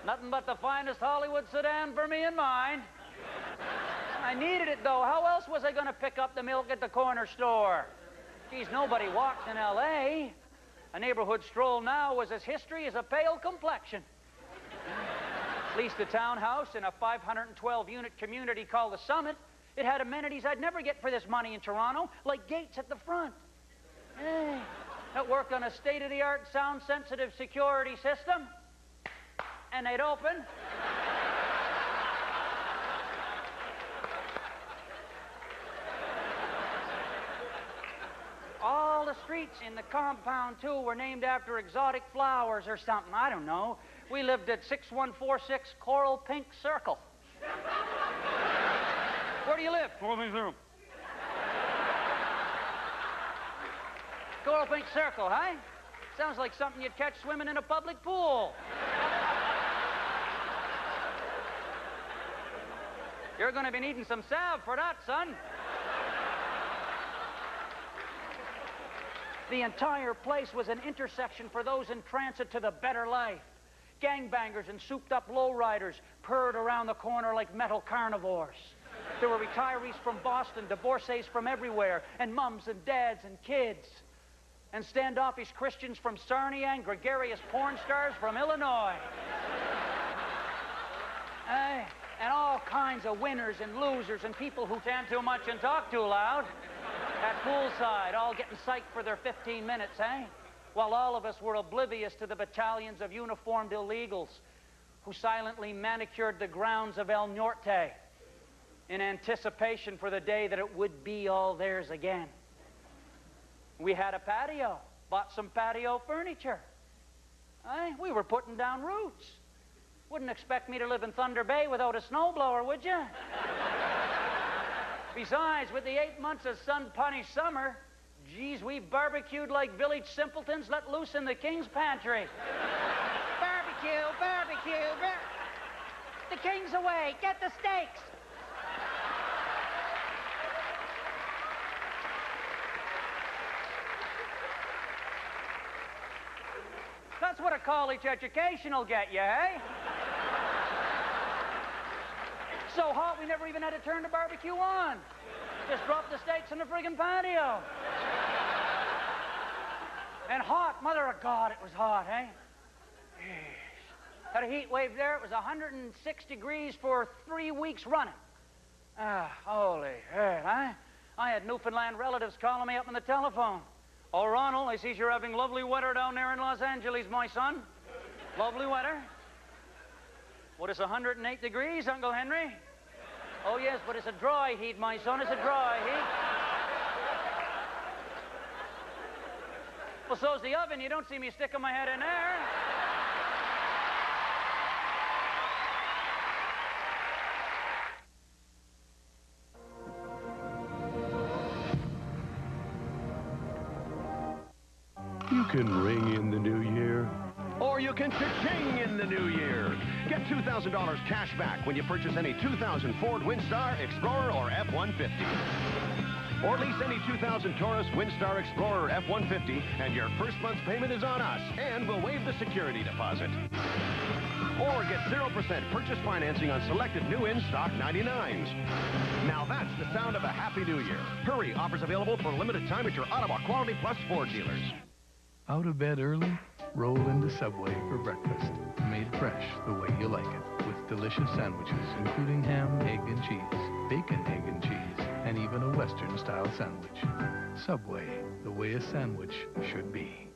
Nothing but the finest Hollywood sedan for me and mine. I needed it, though. How else was I going to pick up the milk at the corner store? Geez, nobody walked in L.A. A neighborhood stroll now was as history as a pale complexion. Leased a townhouse in a 512-unit community called the Summit. It had amenities I'd never get for this money in Toronto, like gates at the front. Hey, that worked on a state-of-the-art sound-sensitive security system. And they'd open. All the streets in the compound, too, were named after exotic flowers or something. I don't know. We lived at 6146 Coral Pink Circle. Where do you live? Coral Pink Circle. Coral Pink Circle, huh? Sounds like something you'd catch swimming in a public pool. You're going to be needing some salve for that, son. The entire place was an intersection for those in transit to the better life. Gangbangers and souped-up lowriders purred around the corner like metal carnivores. There were retirees from Boston, divorcees from everywhere, and mums and dads and kids. And standoffish Christians from Sarnia and gregarious porn stars from Illinois. And all kinds of winners and losers and people who stand too much and talk too loud. At poolside, all getting psyched for their 15 minutes, eh? While all of us were oblivious to the battalions of uniformed illegals who silently manicured the grounds of El Norte in anticipation for the day that it would be all theirs again. We had a patio, bought some patio furniture. We were putting down roots. Wouldn't expect me to live in Thunder Bay without a snowblower, would you? Besides, with the 8 months of sun-punished summer, geez, we barbecued like village simpletons let loose in the king's pantry. Barbecue, barbecue, the king's away, get the steaks. That's what a college education will get you, eh? So hot we never even had to turn the barbecue on. Just dropped the steaks in the friggin' patio. And hot, mother of God, it was hot, eh? Had a heat wave there. It was 106 degrees for 3 weeks running. Holy heck, eh? I had Newfoundland relatives calling me up on the telephone. Oh, Ronald, I see you're having lovely weather down there in Los Angeles, my son. Lovely weather. What is 108 degrees, Uncle Henry? Oh, yes, but it's a dry heat, my son. It's a dry heat. Well, so's the oven. You don't see me sticking my head in there. You can ring in the new year, or you can cha-ching in the new year. Get $2,000 cash back when you purchase any 2000 Ford Windstar, Explorer, or F-150. Or lease any 2000 Taurus, Windstar, Explorer, F-150, and your first month's payment is on us, and we'll waive the security deposit. Or get 0% purchase financing on selected new in-stock 99s. Now that's the sound of a happy new year. Hurry, offers available for a limited time at your Ottawa Quality Plus Ford dealers. Out of bed early? Roll into Subway for breakfast. Made fresh the way you like it, with delicious sandwiches, including ham, egg, and cheese. bacon, egg, and cheese, and even a Western-style sandwich. Subway, the way a sandwich should be.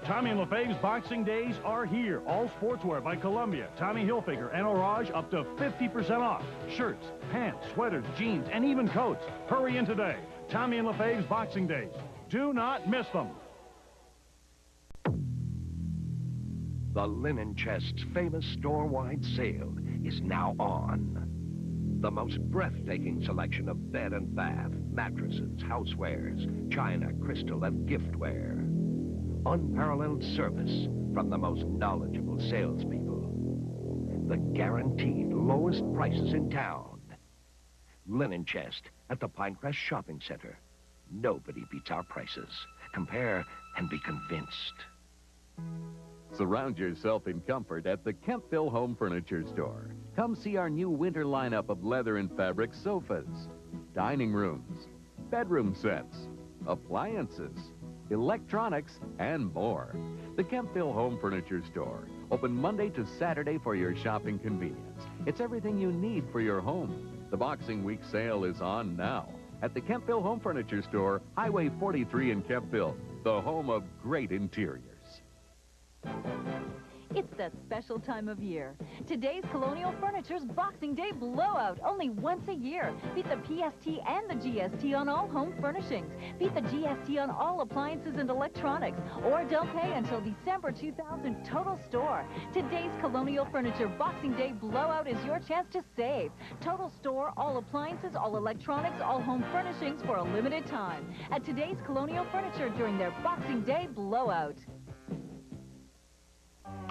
Tommy and LaFave's Boxing Days are here. All sportswear by Columbia, Tommy Hilfiger, and Orage up to 50% off. Shirts, pants, sweaters, jeans, and even coats. Hurry in today. Tommy and LaFave's Boxing Days. Do not miss them. The Linen Chest's famous store-wide sale is now on. The most breathtaking selection of bed and bath, mattresses, housewares, china, crystal, and giftware. Unparalleled service from the most knowledgeable salespeople. The guaranteed lowest prices in town. Linen Chest at the Pinecrest Shopping Center. Nobody beats our prices. Compare and be convinced. Surround yourself in comfort at the Kempville Home Furniture Store. Come see our new winter lineup of leather and fabric sofas, dining rooms, bedroom sets, appliances, electronics, and more. The Kempville Home Furniture Store, open Monday to Saturday for your shopping convenience. It's everything you need for your home. The Boxing Week sale is on now at the Kempville Home Furniture Store, Highway 43 in Kempville, the home of great interiors. It's that special time of year. Today's Colonial Furniture's Boxing Day blowout, only once a year. Beat the PST and the GST on all home furnishings. Beat the GST on all appliances and electronics. Or don't pay until December 2000 total store. Today's Colonial Furniture Boxing Day blowout is your chance to save. Total store, all appliances, all electronics, all home furnishings for a limited time. At today's Colonial Furniture during their Boxing Day blowout.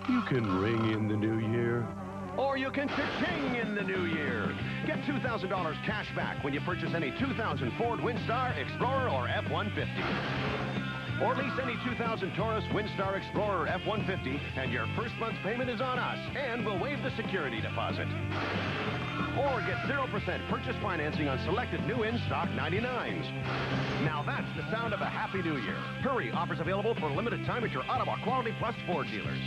You can ring in the new year. Or you can cha-ching in the new year. Get $2,000 cash back when you purchase any 2000 Ford Windstar, Explorer, or F-150. Or lease any 2000 Taurus, Windstar, Explorer, or F-150, and your first month's payment is on us, and we'll waive the security deposit. Or get 0% purchase financing on selected new in-stock 99s. Now that's the sound of a happy new year. Hurry, offers available for a limited time at your Ottawa Quality Plus Ford dealers.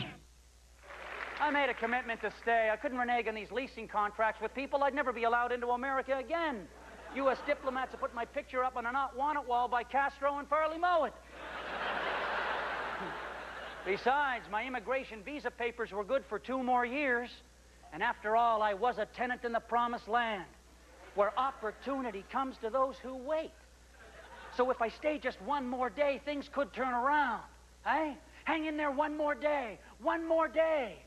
I made a commitment to stay. I couldn't renege on these leasing contracts with people. I'd never be allowed into America again. U.S. diplomats have put my picture up on a not wanted wall by Castro and Farley Mowat. Besides, my immigration visa papers were good for 2 more years. And after all, I was a tenant in the promised land, where opportunity comes to those who wait. So if I stay just 1 more day, things could turn around. Eh? Hang in there 1 more day. 1 more day.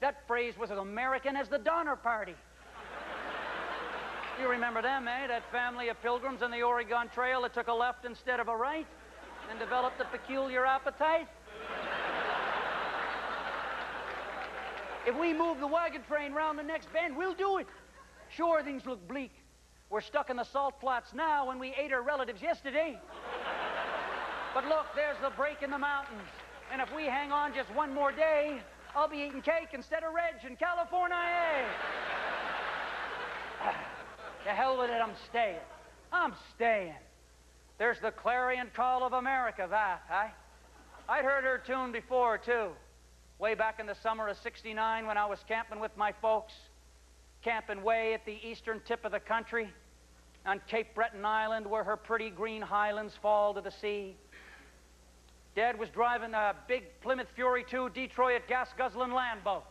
That phrase was as American as the Donner Party. You remember them, eh? That family of pilgrims on the Oregon Trail that took a left instead of a right and developed a peculiar appetite? If we move the wagon train round the next bend, we'll do it. Sure, things look bleak. We're stuck in the salt flats now when we ate our relatives yesterday. But look, there's the break in the mountains. And if we hang on just 1 more day, I'll be eating cake instead of Reg in California. To hell with it, I'm staying. I'm staying. There's the clarion call of America, that, eh? I'd heard her tune before, too. Way back in the summer of '69 when I was camping with my folks. Camping way at the eastern tip of the country on Cape Breton Island where her pretty green highlands fall to the sea. Dad was driving a big Plymouth Fury 2 Detroit gas-guzzling land boat.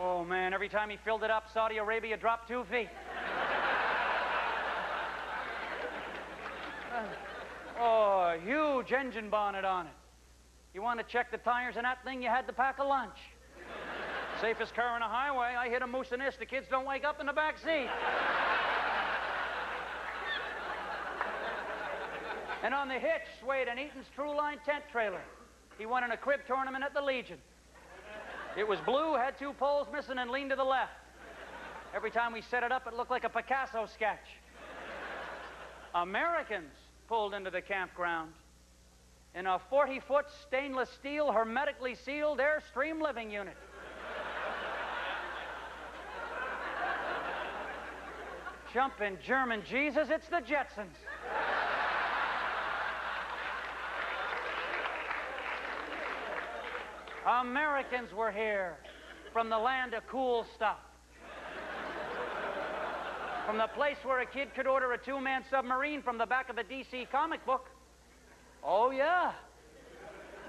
Oh, man, every time he filled it up, Saudi Arabia dropped 2 feet. Oh, a huge engine bonnet on it. You want to check the tires on that thing, you had to pack a lunch. Safest car on the highway, I hit a moose and this, the kids don't wake up in the back seat. And on the hitch swayed an Eaton's True Line tent trailer. He won in a crib tournament at the Legion. It was blue, had 2 poles missing, and leaned to the left. Every time we set it up, it looked like a Picasso sketch. Americans pulled into the campground in a 40-foot stainless steel, hermetically sealed Airstream living unit. Jumping German Jesus, it's the Jetsons. Americans were here from the land of cool stuff. From the place where a kid could order a two-man submarine from the back of a DC comic book. Oh, yeah.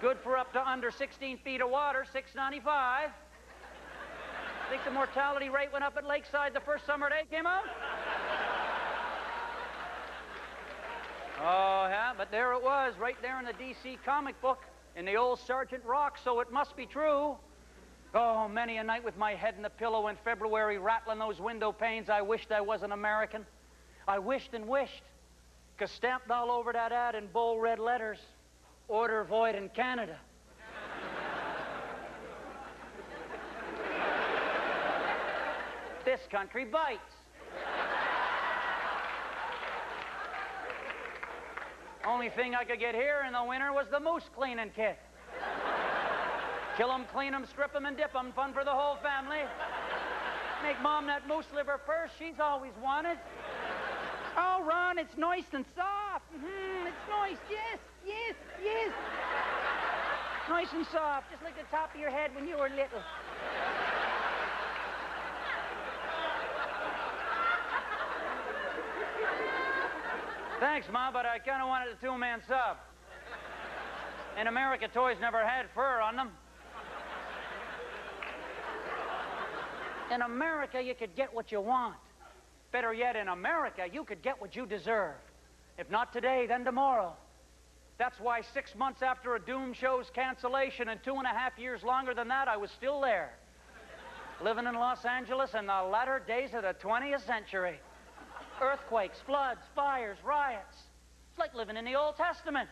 Good for up to under 16 feet of water, $6.95. Think the mortality rate went up at Lakeside the first summer they came out? Oh, yeah, but there it was, right there in the DC comic book, in the old Sergeant Rock, so it must be true. Oh, many a night with my head in the pillow in February, rattling those window panes, I wished I was an American. I wished and wished, because stamped all over that ad in bold red letters, order void in Canada. This country bites. Only thing I could get here in the winter was the moose cleaning kit. Kill 'em, clean 'em, strip 'em, and dip 'em. Fun for the whole family. Make Mom that moose liver purse she's always wanted. Oh, Ron, it's nice and soft. It's nice. Yes, yes, yes. Nice and soft, just like the top of your head when you were little. Thanks, Ma, but I kind of wanted a two-man sub. In America, toys never had fur on them. In America, you could get what you want. Better yet, in America, you could get what you deserve. If not today, then tomorrow. That's why 6 months after a Doom show's cancellation and 2.5 years longer than that, I was still there. Living in Los Angeles in the latter days of the 20th century. Earthquakes, floods, fires, riots. It's like living in the Old Testament.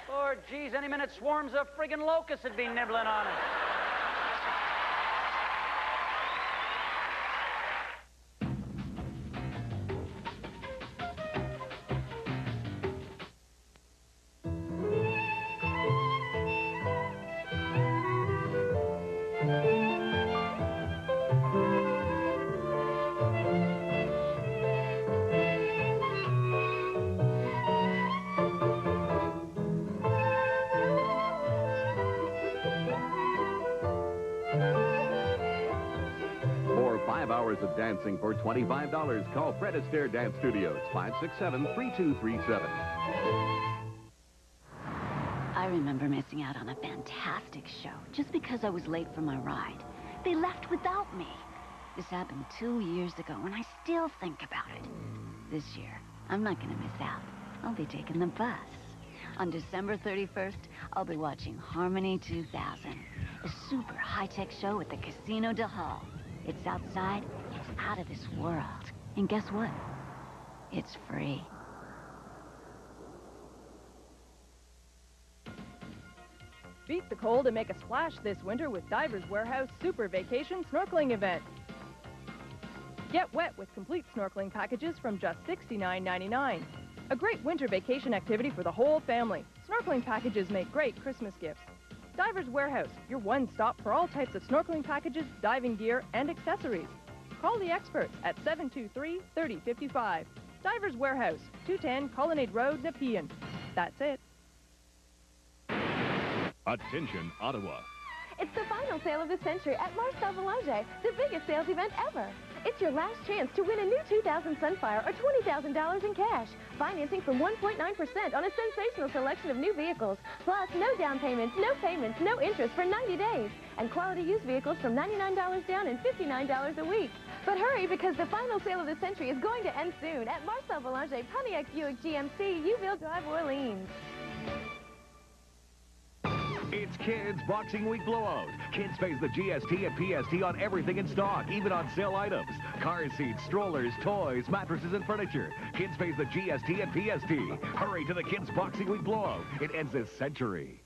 Lord, geez, any minute swarms of friggin' locusts would be nibbling on it. Of dancing for $25. Call Fred Astaire Dance Studios, 567-3237. I remember missing out on a fantastic show just because I was late for my ride. They left without me. This happened 2 years ago, and I still think about it. This year, I'm not going to miss out. I'll be taking the bus. On December 31st, I'll be watching Harmony 2000, a super high-tech show at the Casino de Hall. It's outside, it's out of this world. And guess what? It's free. Beat the cold and make a splash this winter with Divers Warehouse Super Vacation Snorkeling Event. Get wet with complete snorkeling packages from just $69.99. A great winter vacation activity for the whole family. Snorkeling packages make great Christmas gifts. Divers Warehouse, your one-stop for all types of snorkeling packages, diving gear, and accessories. Call the experts at 723-3055. Divers Warehouse, 210 Colonnade Road, Nepean. That's it. Attention, Ottawa. It's the final sale of the century at Marcel Boulanger, the biggest sales event ever. It's your last chance to win a new 2000 Sunfire or $20,000 in cash. Financing from 1.9% on a sensational selection of new vehicles. Plus, no down payments, no interest for 90 days. And quality used vehicles from $99 down and $59 a week. But hurry, because the final sale of the century is going to end soon at Marcel Boulanger, Pontiac Buick GMC, Uville Drive, Orleans. It's Kids Boxing Week Blowout. Kids pays the GST and PST on everything in stock, even on sale items. Car seats, strollers, toys, mattresses, and furniture. Kids pays the GST and PST. Hurry to the Kids Boxing Week Blowout. It ends this century.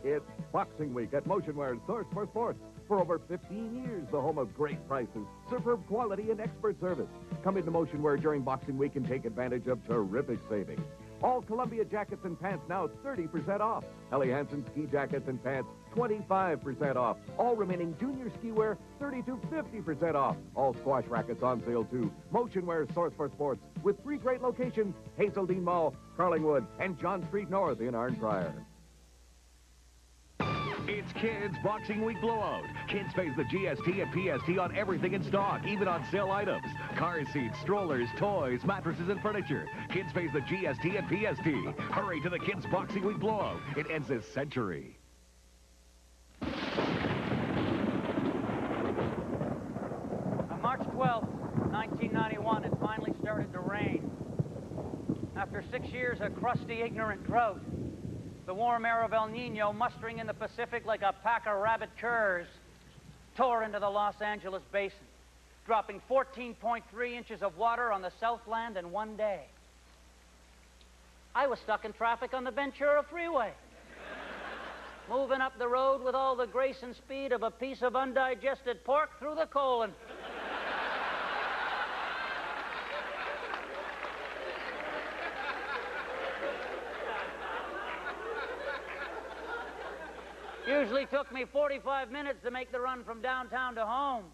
It's Boxing Week at Motionware's Source for Sports. For over 15 years, the home of great prices, superb quality, and expert service. Come into Motionware during Boxing Week and take advantage of terrific savings. All Columbia jackets and pants now 30% off. Helly Hansen ski jackets and pants 25% off. All remaining junior ski wear 30 to 50% off. All squash rackets on sale too. Motionware's Source for Sports with 3 great locations: Hazeldean Mall, Carlingwood, and John Street North in Arnprior. It's Kids Boxing Week Blowout. Kids face the GST and PST on everything in stock, even on sale items. Car seats, strollers, toys, mattresses, and furniture. Kids face the GST and PST. Hurry to the Kids Boxing Week Blowout. It ends this century. On March 12th, 1991, it finally started to rain. After 6 years of crusty, ignorant drought, the warm air of El Nino, mustering in the Pacific like a pack of rabid curs, tore into the Los Angeles basin, dropping 14.3 inches of water on the Southland in one day. I was stuck in traffic on the Ventura Freeway, moving up the road with all the grace and speed of a piece of undigested pork through the colon. Usually took me 45 minutes to make the run from downtown to home.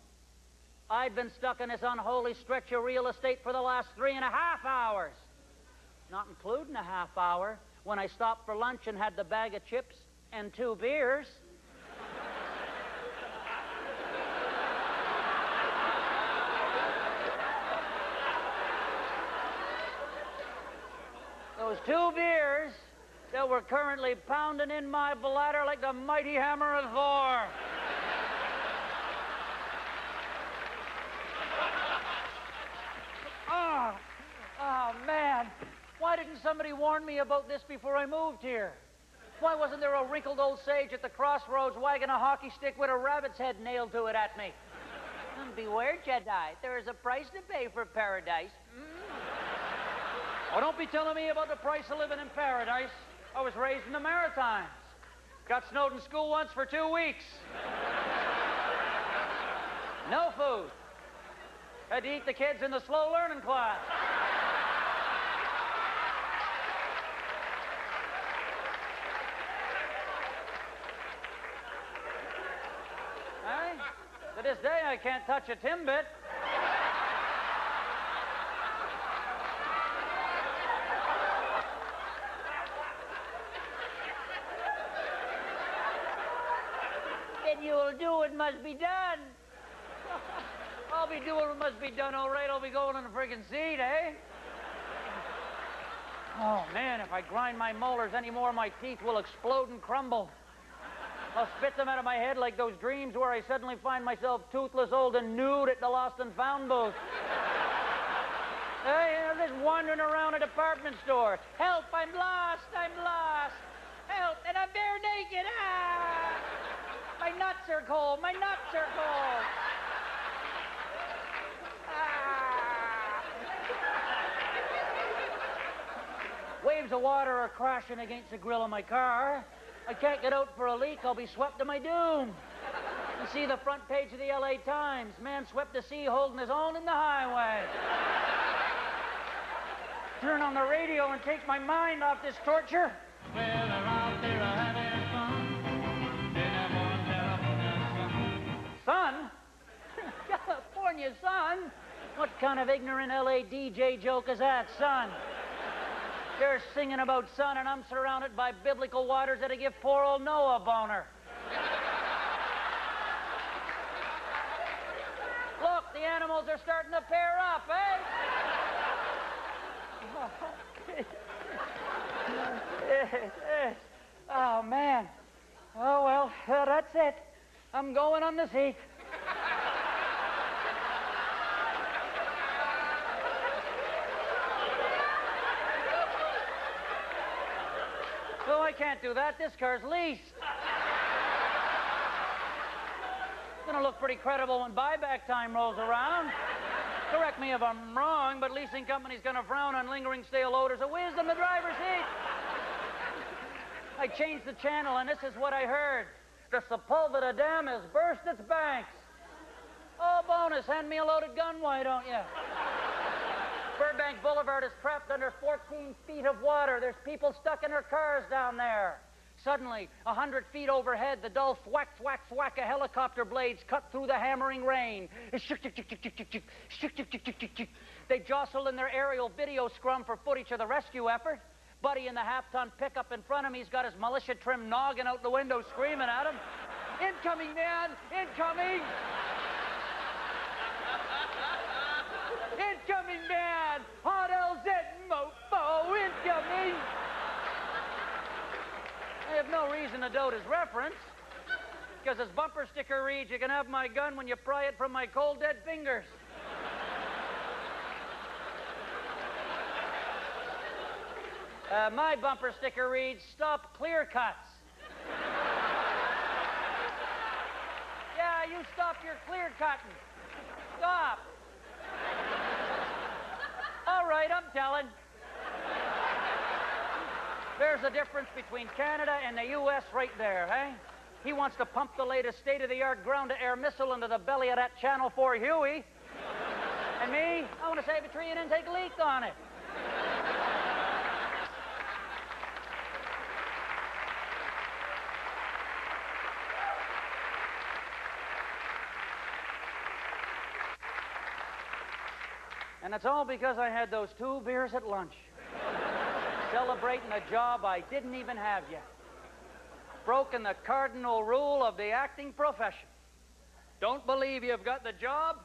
I'd been stuck in this unholy stretch of real estate for the last 3.5 hours. Not including a half hour when I stopped for lunch and had the bag of chips and 2 beers. Those 2 beers that were currently pounding in my bladder like the mighty hammer of Thor. Oh, man. Why didn't somebody warn me about this before I moved here? Why wasn't there a wrinkled old sage at the crossroads wagging a hockey stick with a rabbit's head nailed to it at me? Beware, Jedi. There is a price to pay for paradise. Oh, don't be telling me about the price of living in paradise. I was raised in the Maritimes. Got snowed in school once for 2 weeks. No food. Had to eat the kids in the slow learning class. To this day, I can't touch a Timbit. Then you'll do what must be done. I'll be doing what must be done, all right. I'll be going on the friggin' seat, eh? Oh, man, if I grind my molars anymore, my teeth will explode and crumble. I'll spit them out of my head like those dreams where I suddenly find myself toothless, old, and nude at the Lost and Found booth. Just wandering around a department store. Help, I'm lost, I'm lost. Help, and I'm bare naked. Ah! My nuts are cold, my nuts are cold. Ah! Waves of water are crashing against the grill of my car. I can't get out for a leak. I'll be swept to my doom. You see the front page of the LA Times. Man swept to sea holding his own in the highway. Turn on the radio and take my mind off this torture. Well, they're out there having fun. Son? California, son? What kind of ignorant LA DJ joke is that, son? They're singing about sun, and I'm surrounded by biblical waters that'll give poor old Noah a boner. Look, the animals are starting to pair up, eh? Oh, man. Oh, well, that's it. I'm going on the seat. Oh, I can't do that. This car's leased. It's gonna look pretty credible when buyback time rolls around. Correct me if I'm wrong, but leasing company's gonna frown on lingering stale odors of whiz in the driver's seat. I changed the channel, and this is what I heard. The Sepulveda Dam has burst its banks. Oh, bonus, hand me a loaded gun, why don't you? Burbank Boulevard is trapped under 14 feet of water. There's people stuck in their cars down there. Suddenly, 100 feet overhead, the dull thwack, thwack, thwack of helicopter blades cut through the hammering rain. They jostle in their aerial video scrum for footage of the rescue effort. Buddy in the half-ton pickup in front of me's got his militia trim noggin out the window screaming at him. Incoming, man! Incoming! Incoming, man! Hot LZ mofo! Incoming! I have no reason to doubt his reference, because his bumper sticker reads, "You can have my gun when you pry it from my cold, dead fingers." My bumper sticker reads, "Stop clear cuts." Yeah, you stop your clear cutting. Stop. All right, I'm telling. There's a difference between Canada and the U.S. right there, eh? He wants to pump the latest state-of-the-art ground-to-air missile into the belly of that Channel 4 Huey. And me, I want to save a tree and intake leak on it. And it's all because I had those 2 beers at lunch. Celebrating a job I didn't even have yet. Broken the cardinal rule of the acting profession. Don't believe you've got the job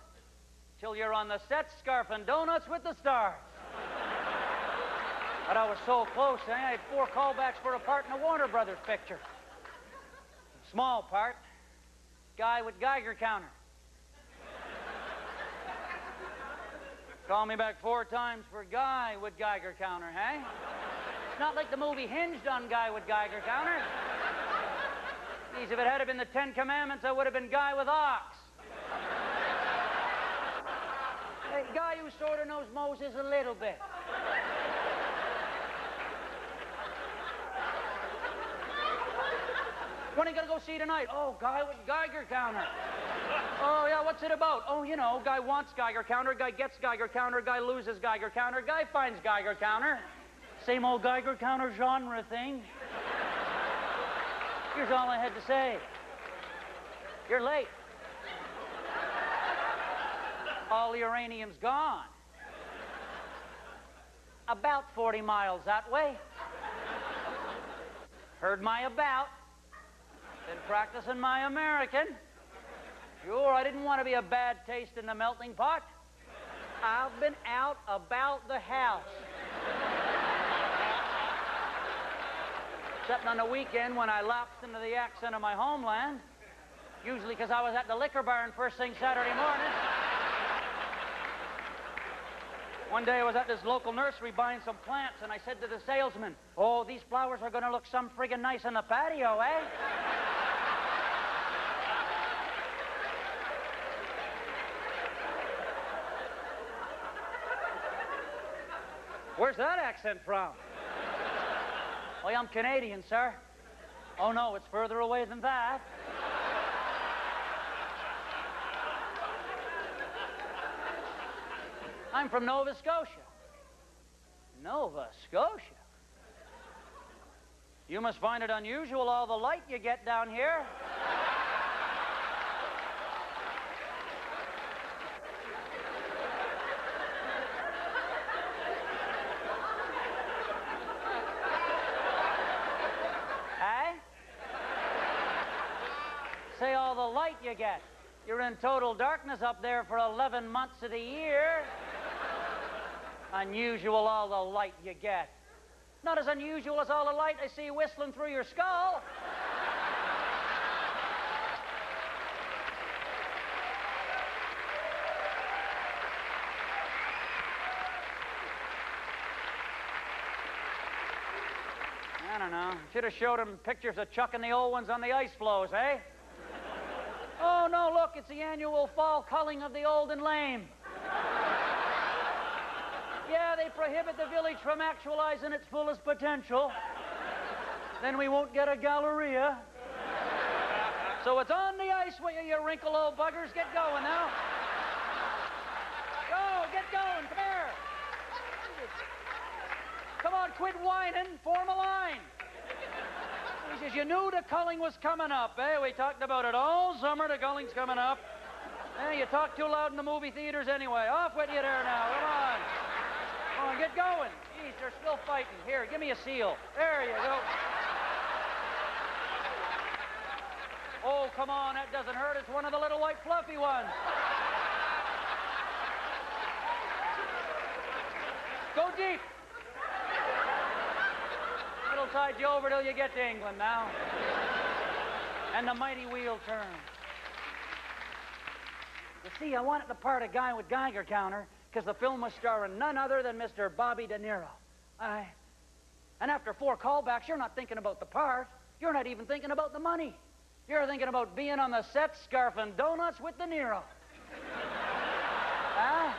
till you're on the set scarfing donuts with the stars. But I was so close, eh? I had 4 callbacks for a part in a Warner Brothers picture. Small part. Guy with Geiger counter. Call me back 4 times for guy with Geiger counter, hey? It's not like the movie hinged on guy with Geiger counter. Geez, if it had been the 10 Commandments, I would have been guy with ox. Hey, guy who sort of knows Moses a little bit. When are you going to go see tonight? Oh, guy with Geiger counter. Oh, yeah, what's it about? Oh, you know, guy wants Geiger counter, guy gets Geiger counter, guy loses Geiger counter, guy finds Geiger counter. Same old Geiger counter genre thing. Here's all I had to say. You're late. All the uranium's gone. About 40 miles that way. Heard my about. Been practicing my American. Sure, I didn't want to be a bad taste in the melting pot. I've been out about the house. Except on the weekend when I lapsed into the accent of my homeland. Usually because I was at the liquor barn first thing Saturday morning. One day I was at this local nursery buying some plants, and I said to the salesman, "Oh, these flowers are going to look some friggin' nice on the patio, eh?" Where's that accent from? Oh, I'm Canadian, sir. Oh, no, it's further away than that. I'm from Nova Scotia. Nova Scotia? You must find it unusual, all the light you get down here. Say all the light you get. You're in total darkness up there for 11 months of the year. Unusual, all the light you get. Not as unusual as all the light I see whistling through your skull. I don't know. Should have showed him pictures of chucking the old ones on the ice floes, eh? Oh, no, look, it's the annual fall culling of the old and lame. Yeah, they prohibit the village from actualizing its fullest potential. Then we won't get a Galleria. So it's on the ice with you wrinkle old buggers. Get going now. Go, get going, come here. Come on, quit whining, form a line. He says, you knew the culling was coming up, eh? We talked about it all summer, the culling's coming up. You talk too loud in the movie theaters anyway. Off with you there now, come on. Come on, get going. Geez, they're still fighting. Here, give me a seal. There you go. Oh, come on, that doesn't hurt. It's one of the little white fluffy ones. Go deep. It'll tide you over till you get to England now. And the mighty wheel turns. You see, I wanted to part a guy with Geiger counter because the film was starring none other than Mr. Bobby De Niro. And after 4 callbacks, you're not thinking about the part. You're not even thinking about the money. You're thinking about being on the set scarfing donuts with De Niro. Huh?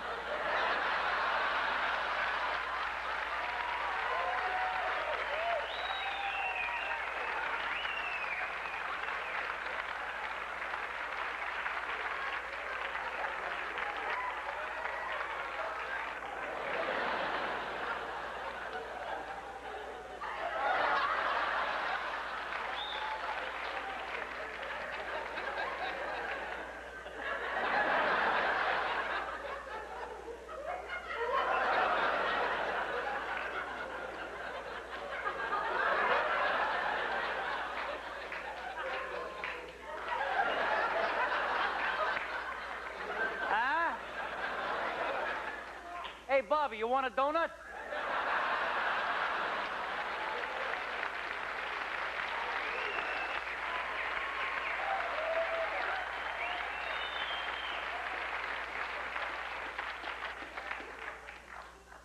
Hey, Bobby, you want a donut?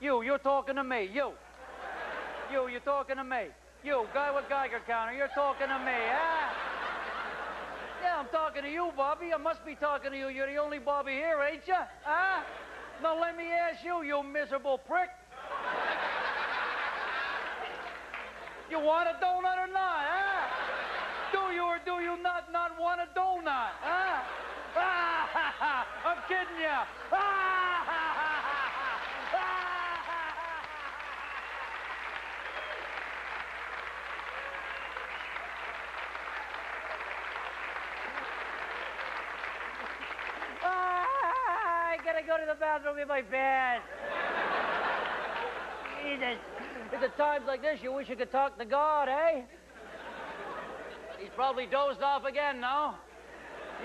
You're talking to me. You're talking to me. You, guy with Geiger counter, you're talking to me, huh? Yeah, I'm talking to you, Bobby. I must be talking to you. You're the only Bobby here, ain't you? Huh? Now let me ask you, you miserable prick. You want a donut or not, huh? Do you or do you not want a donut, huh? I'm kidding you. I gotta go to the bathroom in my bed. Jesus. It's at times like this you wish you could talk to God, eh? He's probably dozed off again now.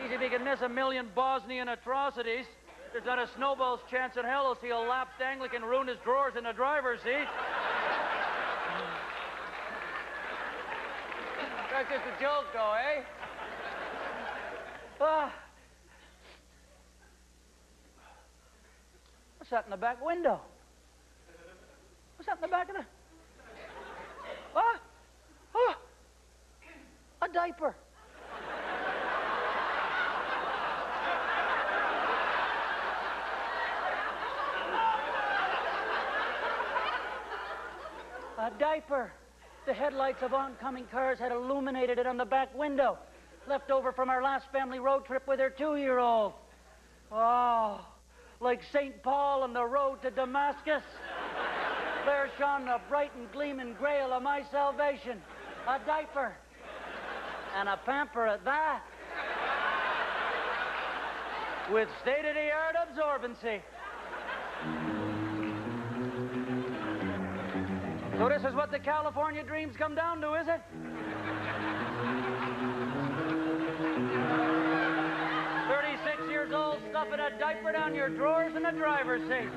Easy if he can miss 1,000,000 Bosnian atrocities. There's not a snowball's chance in hell he'll see a lapsed Anglican ruin his drawers in the driver's seat. That's just a joke, though, eh? What's that in the back window? What's that in the back of the... What? Oh, a diaper. A diaper. The headlights of oncoming cars had illuminated it on the back window, left over from our last family road trip with her 2-year-old. Oh, like St. Paul on the road to Damascus. There shone the bright and gleaming grail of my salvation. A diaper. And a pamper at that. With state-of-the-art absorbency. So this is what the California dreams come down to, is it? Years old, stuffing a diaper down your drawers in the driver's seat.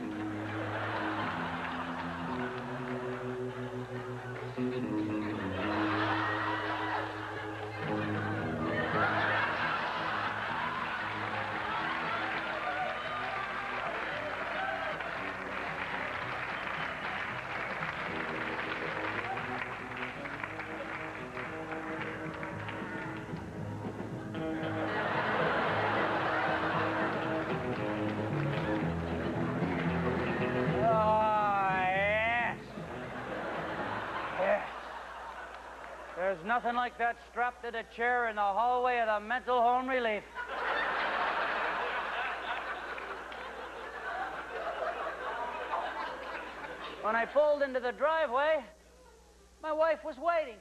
There's nothing like that strapped to the chair in the hallway of the mental home relief. When I pulled into the driveway, my wife was waiting.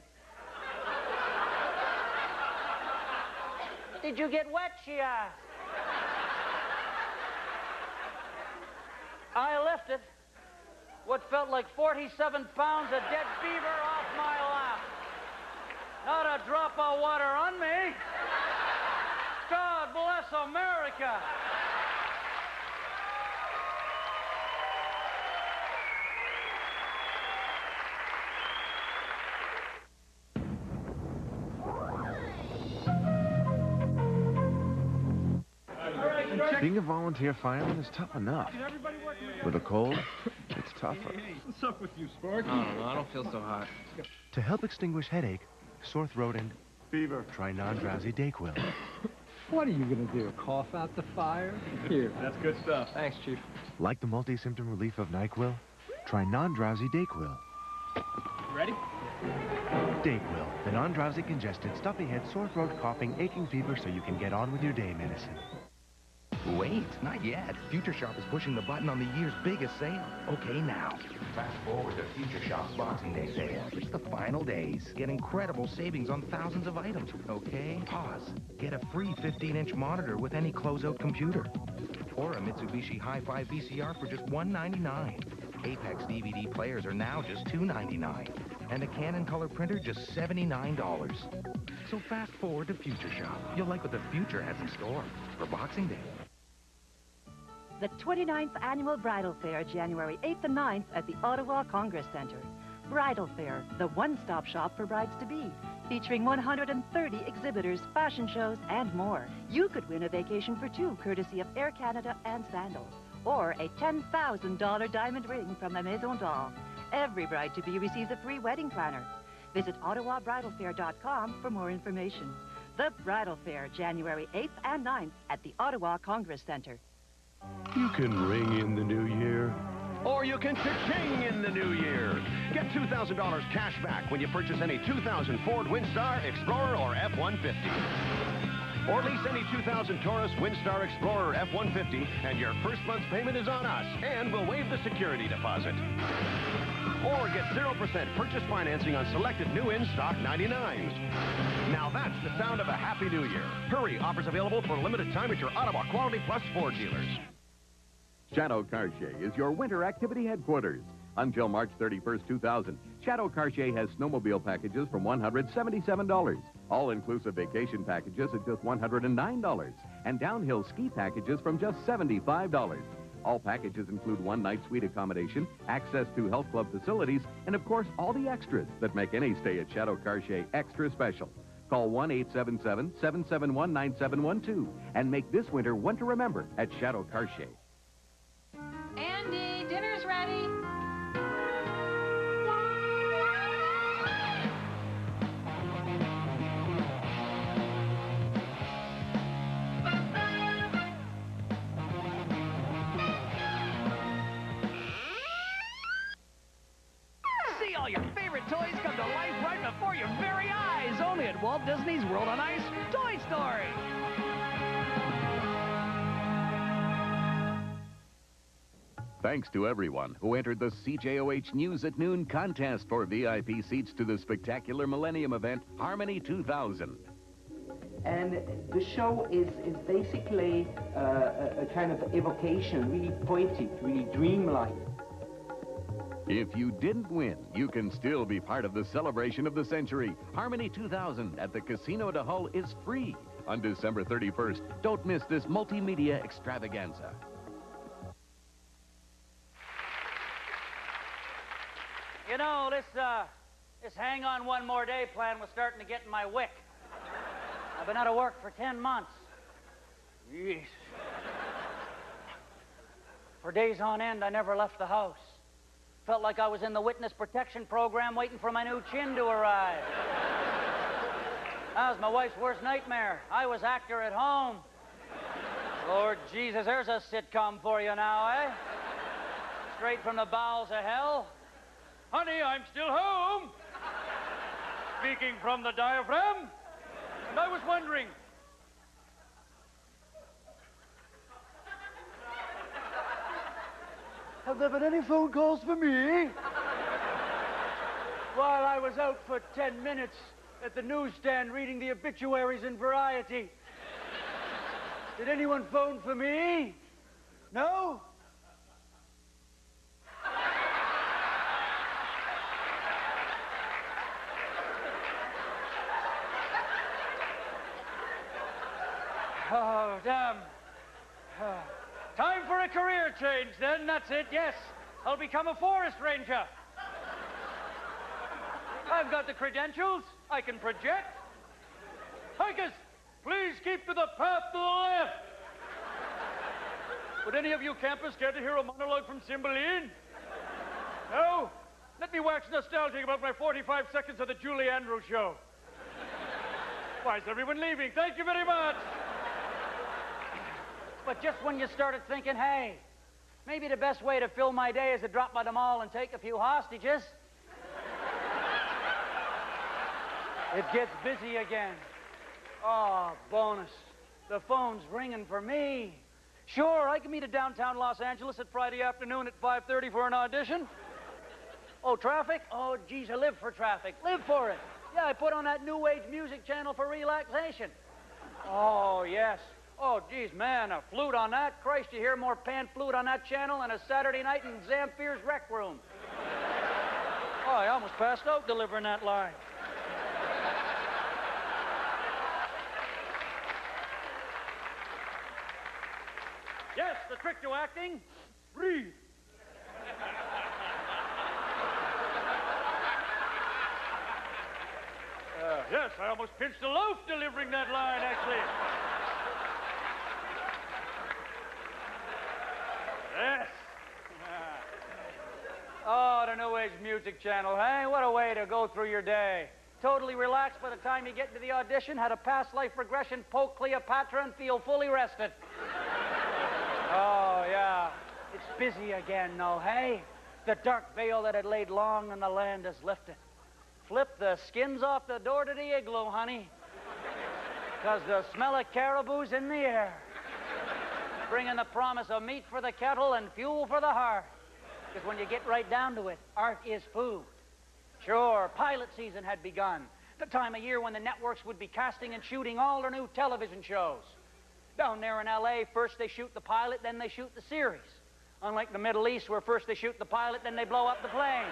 Did you get wet, she asked. I left it. What felt like 47 pounds of dead beaver off my lap. Not a drop of water on me. God bless America. Being a volunteer fireman is tough enough. With a cold, it's tougher. What's up with you, Spark? I don't feel so hot. To help extinguish headache, sore throat, and fever, try non-drowsy Dayquil. What are you going to do, cough out the fire? Here. That's good stuff. Thanks, Chief. Like the multi-symptom relief of NyQuil? Try non-drowsy Dayquil. Ready? Dayquil, the non-drowsy congested, stuffy head, sore throat, coughing, aching fever, so you can get on with your day medicine. Wait, not yet. Future Shop is pushing the button on the year's biggest sale. Okay, now. Fast forward to Future Shop's Boxing Day sale. It's the final days. Get incredible savings on thousands of items. Okay, pause. Get a free 15-inch monitor with any closeout computer. Or a Mitsubishi Hi-Fi VCR for just $199. Apex DVD players are now just $299. And a Canon color printer just $79. So fast forward to Future Shop. You'll like what the future has in store for Boxing Day. The 29th Annual Bridal Fair, January 8th and 9th at the Ottawa Congress Centre. Bridal Fair, the one-stop shop for brides-to-be, featuring 130 exhibitors, fashion shows, and more. You could win a vacation for two, courtesy of Air Canada and Sandals, or a $10,000 diamond ring from the Maison d'Or. Every bride-to-be receives a free wedding planner. Visit OttawaBridalFair.com for more information. The Bridal Fair, January 8th and 9th at the Ottawa Congress Centre. You can ring in the new year. Or you can cha-ching in the new year. Get $2,000 cash back when you purchase any 2000 Ford Windstar, Explorer, or F-150. Or lease any 2000 Taurus, Windstar, Explorer, or F-150, and your first month's payment is on us, and we'll waive the security deposit. Or get 0% purchase financing on selected new in-stock 99s. Now that's the sound of a happy new year. Hurry, offers available for a limited time at your Ottawa Quality Plus Ford dealers. Shadow Cartier is your winter activity headquarters. Until March 31st, 2000, Shadow Cartier has snowmobile packages from $177, all-inclusive vacation packages at just $109, and downhill ski packages from just $75. All packages include one-night suite accommodation, access to health club facilities, and of course, all the extras that make any stay at Shadow Cartier extra special. Call 1-877-771-9712 and make this winter one to remember at Shadow Cartier. Andy, dinner's ready. See all your favorite toys come to life right before your very eyes. Only at Walt Disney's World on Ice Toy Story. Thanks to everyone who entered the CJOH News at Noon contest for VIP seats to the spectacular Millennium event, Harmony 2000. And the show is basically a kind of evocation, really poetic, really dreamlike. If you didn't win, you can still be part of the celebration of the century. Harmony 2000 at the Casino de Hull is free on December 31st. Don't miss this multimedia extravaganza. You know, this hang on one more day plan was starting to get in my wick. I've been out of work for 10 months. Jeez. For days on end, I never left the house. Felt like I was in the witness protection program waiting for my new chin to arrive. That was my wife's worst nightmare. I was actor at home. Lord Jesus, there's a sitcom for you now, eh? Straight from the bowels of hell. Honey, I'm still home. Speaking from the diaphragm. And I was wondering, have there been any phone calls for me? While I was out for 10 minutes at the newsstand reading the obituaries in Variety. Did anyone phone for me? No? Oh, damn. Time for a career change, then. That's it, yes. I'll become a forest ranger. I've got the credentials. I can project. Hikers, please keep to the path to the left. Would any of you campers care to hear a monologue from Cymbeline? No? Let me wax nostalgic about my 45 seconds of the Julie Andrews show. Why is everyone leaving? Thank you very much. But just when you started thinking, hey, maybe the best way to fill my day is to drop by the mall and take a few hostages, it gets busy again. Oh, bonus. The phone's ringing for me. Sure, I can meet at downtown Los Angeles at Friday afternoon at 5:30 for an audition. Oh, traffic? Oh, geez, I live for traffic. Live for it. Yeah, I put on that new age music channel for relaxation. Oh, yes. Oh, geez, man, a flute on that? Christ, you hear more pan flute on that channel than a Saturday night in Zamfir's rec room. Oh, I almost passed out delivering that line. Yes, the trick to acting, breathe. Yes, I almost pinched a loaf delivering that line, actually. Yes. Oh, the New Age Music Channel, hey? What a way to go through your day. Totally relaxed by the time you get into the audition, had a past life regression, poke Cleopatra, and feel fully rested. Oh, yeah. It's busy again, though, hey? The dark veil that had laid long on the land is lifted. Flip the skins off the door to the igloo, honey. Because the smell of caribou's in the air. Bringing the promise of meat for the kettle and fuel for the heart. Because when you get right down to it, art is food. Sure, pilot season had begun. The time of year when the networks would be casting and shooting all their new television shows. Down there in L.A., first they shoot the pilot, then they shoot the series. Unlike the Middle East, where first they shoot the pilot, then they blow up the plane.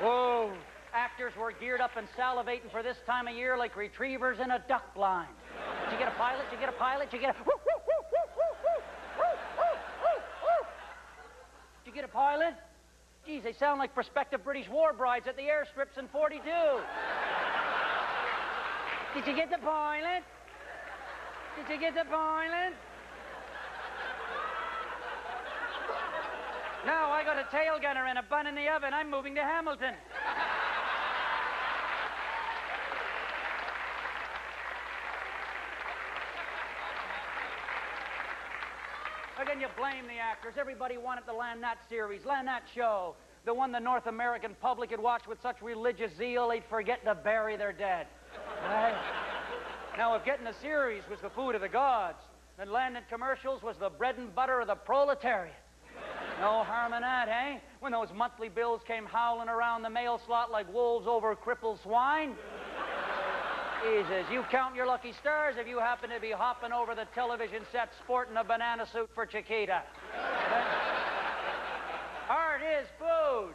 Whoa. Actors were geared up and salivating for this time of year like retrievers in a duck blind. Did you get a pilot? Did you get a pilot? Did you get a... Did you get a pilot? Geez, they sound like prospective British war brides at the airstrips in 42. Did you get the pilot? Did you get the pilot? No, I got a tail gunner and a bun in the oven. I'm moving to Hamilton. How can you blame the actors? Everybody wanted to land that series, land that show. The one the North American public had watched with such religious zeal, they'd forget to bury their dead. Right? Now, if getting a series was the food of the gods, then landing commercials was the bread and butter of the proletariat. No harm in that, eh? When those monthly bills came howling around the mail slot like wolves over crippled swine. Jesus, you count your lucky stars if you happen to be hopping over the television set sporting a banana suit for Chiquita. Art is food.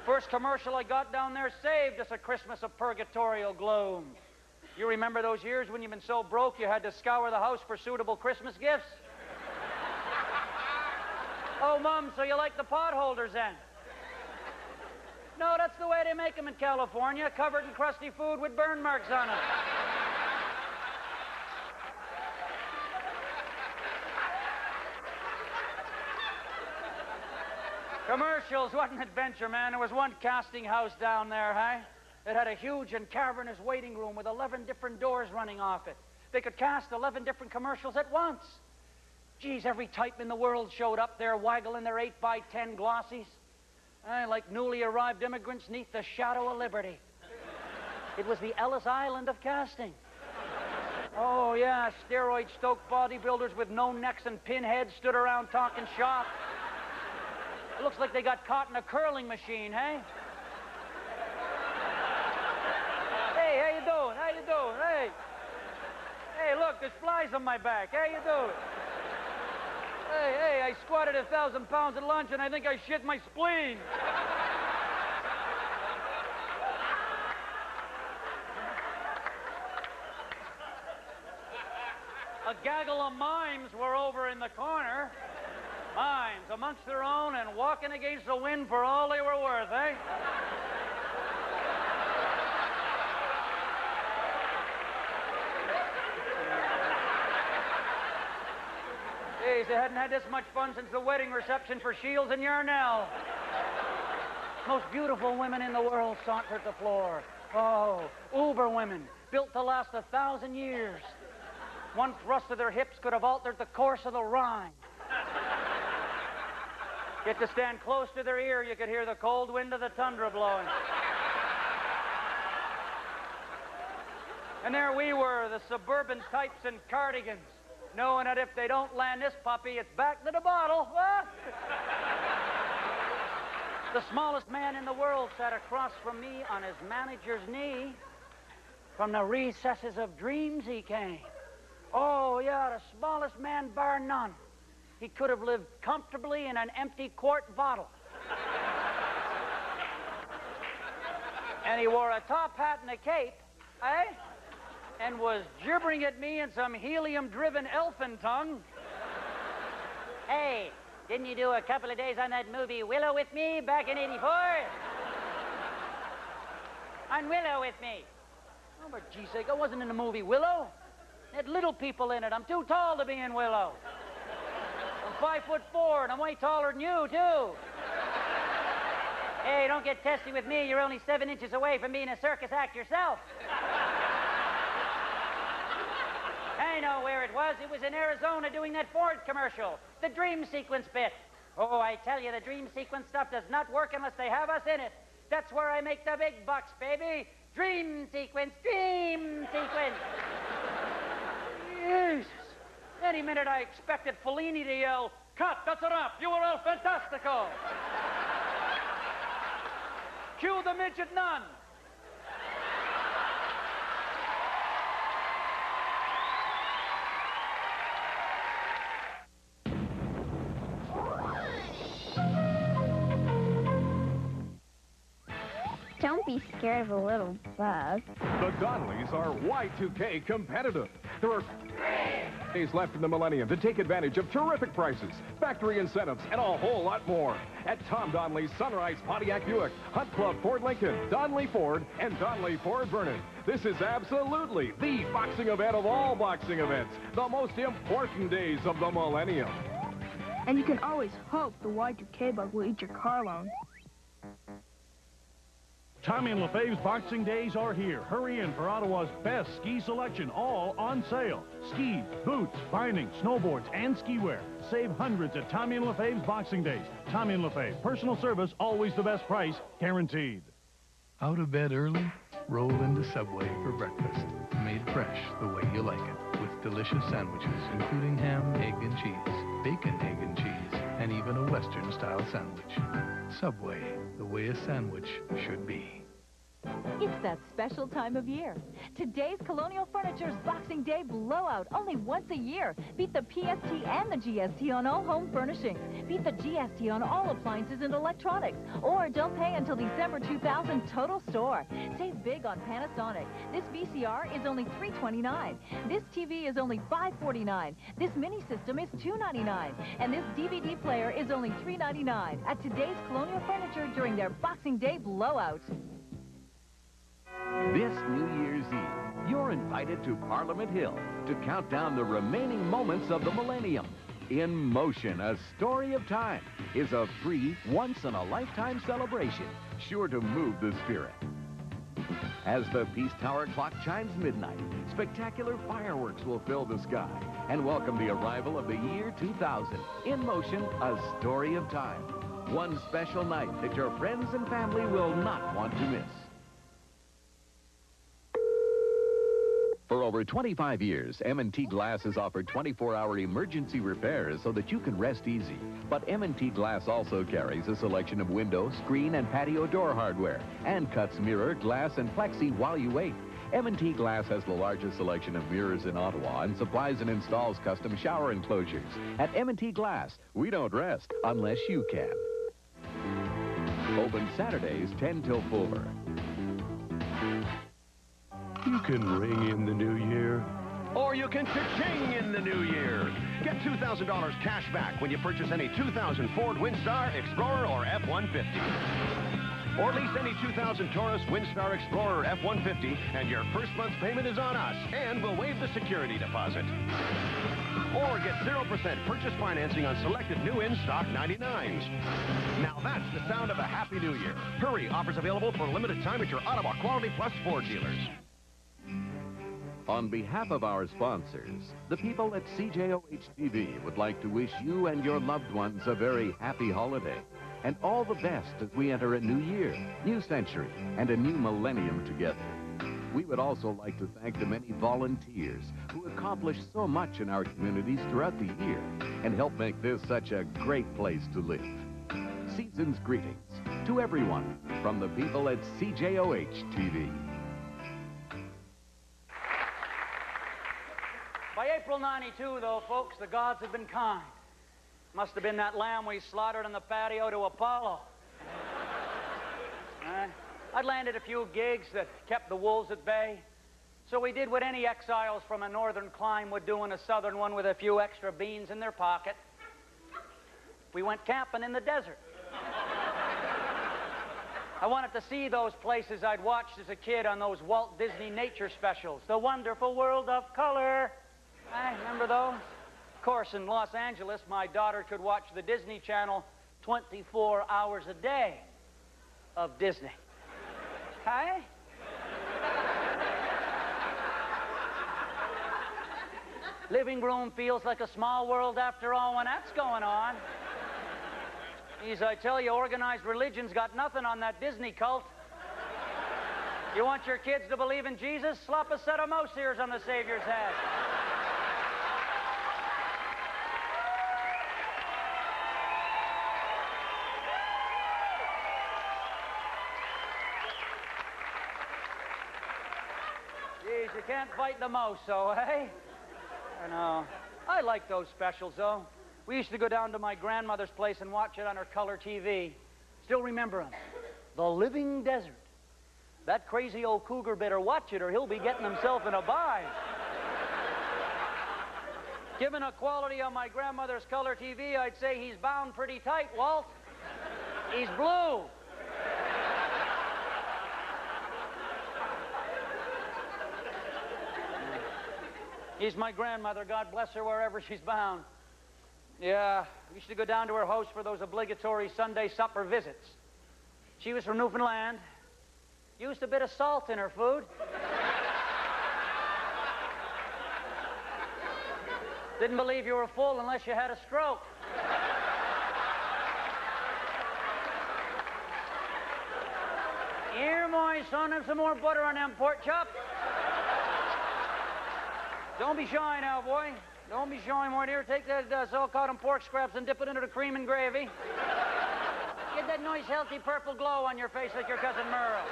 First commercial I got down there saved us a Christmas of purgatorial gloom. You remember those years when you've been so broke you had to scour the house for suitable Christmas gifts? Oh, Mom, so you like the potholders then? No, that's the way they make them in California, covered in crusty food with burn marks on them. Commercials, what an adventure, man. There was one casting house down there, hey? It had a huge and cavernous waiting room with 11 different doors running off it. They could cast 11 different commercials at once. Geez, every type in the world showed up there waggling their 8x10 glossies. Like newly arrived immigrants neath the shadow of liberty. It was the Ellis Island of casting. Oh, yeah, steroid-stoked bodybuilders with no necks and pinheads stood around talking shop. It looks like they got caught in a curling machine, hey? Hey, how you doing? How you doing? Hey. Hey, look, there's flies on my back. How you doing? Hey, I squatted 1,000 pounds at lunch and I think I shit my spleen. A gaggle of mimes were over in the corner. Mimes, amongst their own and walking against the wind for all they were worth, eh? Geez, they hadn't had this much fun since the wedding reception for Shields and Yarnell. Most beautiful women in the world sauntered the floor. Oh, uber women, built to last 1,000 years. One thrust of their hips could have altered the course of the Rhine. Get to stand close to their ear, you could hear the cold wind of the tundra blowing. And there we were, the suburban types in cardigans, knowing that if they don't land this puppy, it's back to the bottle. What? The smallest man in the world sat across from me on his manager's knee. From the recesses of dreams he came. Oh, yeah, the smallest man bar none. He could have lived comfortably in an empty quart bottle. And he wore a top hat and a cape, eh? And was gibbering at me in some helium-driven elfin tongue. Hey, didn't you do a couple of days on that movie Willow with me back in '84? On Willow with me. Oh, for geez sake, I wasn't in the movie Willow. It had little people in it. I'm too tall to be in Willow. I'm 5'4", and I'm way taller than you, too. Hey, don't get testy with me. You're only 7 inches away from being a circus act yourself. I know where it was. It was in Arizona doing that Ford commercial. The dream sequence bit. Oh, I tell you, the dream sequence stuff does not work unless they have us in it. That's where I make the big bucks, baby. Dream sequence, dream sequence. Jesus. Any minute I expected Fellini to yell, "Cut, that's enough. You were all fantastico." Cue the midget nun. Don't be scared of a little bug. The Donnellys are Y2K competitive. There are days left in the millennium to take advantage of terrific prices, factory incentives, and a whole lot more. At Tom Donnelly's Sunrise Pontiac Buick, Hunt Club Ford Lincoln, Donnelly Ford, and Donnelly Ford Vernon. This is absolutely the boxing event of all boxing events. The most important days of the millennium. And you can always hope the Y2K bug will eat your car loan. Tommy and LaFave's Boxing Days are here. Hurry in for Ottawa's best ski selection, all on sale. Skis, boots, bindings, snowboards, and ski wear. Save hundreds at Tommy and LaFave's Boxing Days. Tommy and LaFave, personal service, always the best price, guaranteed. Out of bed early? Roll into Subway for breakfast. Made fresh the way you like it. With delicious sandwiches, including ham, egg, and cheese, bacon, egg, and cheese, and even a Western-style sandwich. Subway, the way a sandwich should be. It's that special time of year. Today's Colonial Furniture's Boxing Day blowout, only once a year. Beat the PST and the GST on all home furnishings. Beat the GST on all appliances and electronics. Or don't pay until December 2000 total store. Save big on Panasonic. This VCR is only $329. This TV is only $549. This mini system is $299. And this DVD player is only $399 at today's Colonial Furniture during their Boxing Day blowout. This New Year's Eve, you're invited to Parliament Hill to count down the remaining moments of the millennium. In Motion, A Story of Time is a free, once-in-a-lifetime celebration, sure to move the spirit. As the Peace Tower clock chimes midnight, spectacular fireworks will fill the sky and welcome the arrival of the year 2000. In Motion, A Story of Time. One special night that your friends and family will not want to miss. For over 25 years, M&T Glass has offered 24-hour emergency repairs so that you can rest easy. But M&T Glass also carries a selection of window, screen, and patio door hardware and cuts mirror, glass, and plexi while you wait. M&T Glass has the largest selection of mirrors in Ottawa and supplies and installs custom shower enclosures. At M&T Glass, we don't rest unless you can. Open Saturdays 10 till 4. You can ring in the new year, Or you can cha-ching in the new year. Get $2,000 cash back when you purchase any 2000 Ford Windstar, Explorer, or F-150. Or lease any 2000 Taurus, Windstar, Explorer, or F-150, and your first month's payment is on us, and we'll waive the security deposit. Or get 0% purchase financing on selected new in-stock 99s. Now that's the sound of a happy new year. Hurry, offers available for a limited time at your Ottawa Quality Plus Ford dealers. On behalf of our sponsors, the people at CJOH-TV would like to wish you and your loved ones a very happy holiday and all the best as we enter a new year, new century, and a new millennium together. We would also like to thank the many volunteers who accomplish so much in our communities throughout the year and help make this such a great place to live. Season's greetings to everyone from the people at CJOH-TV. By April 92, though, folks, the gods have been kind. Must have been that lamb we slaughtered on the patio to Apollo. I'd landed a few gigs that kept the wolves at bay. So we did what any exiles from a northern clime would do in a southern one with a few extra beans in their pocket. We went camping in the desert. I wanted to see those places I'd watched as a kid on those Walt Disney nature specials. The Wonderful World of Color. Remember those? Of course, in Los Angeles, my daughter could watch the Disney Channel 24 hours a day of Disney. Hey? Living room feels like a small world after all when that's going on. Geez, I tell you, organized religion's got nothing on that Disney cult. You want your kids to believe in Jesus? Slap a set of mouse ears on the Savior's head. Geez, you can't fight the mouse, so, eh? I know. I like those specials, though. We used to go down to my grandmother's place and watch it on her color TV. Still remember them. The Living Desert. That crazy old cougar better watch it or he'll be getting himself in a bind. Given a quality on my grandmother's color TV, I'd say he's bound pretty tight, Walt. He's blue. He's my grandmother, God bless her wherever she's bound. Yeah, we used to go down to her house for those obligatory Sunday supper visits. She was from Newfoundland. Used a bit of salt in her food. Didn't believe you were full unless you had a stroke. Here, my son, have some more butter on them pork chops. Don't be shy now, boy. Don't be shy, my dear. Take that salt-cotton pork scraps and dip it into the cream and gravy. Get that nice, healthy purple glow on your face like your Cousin Merle.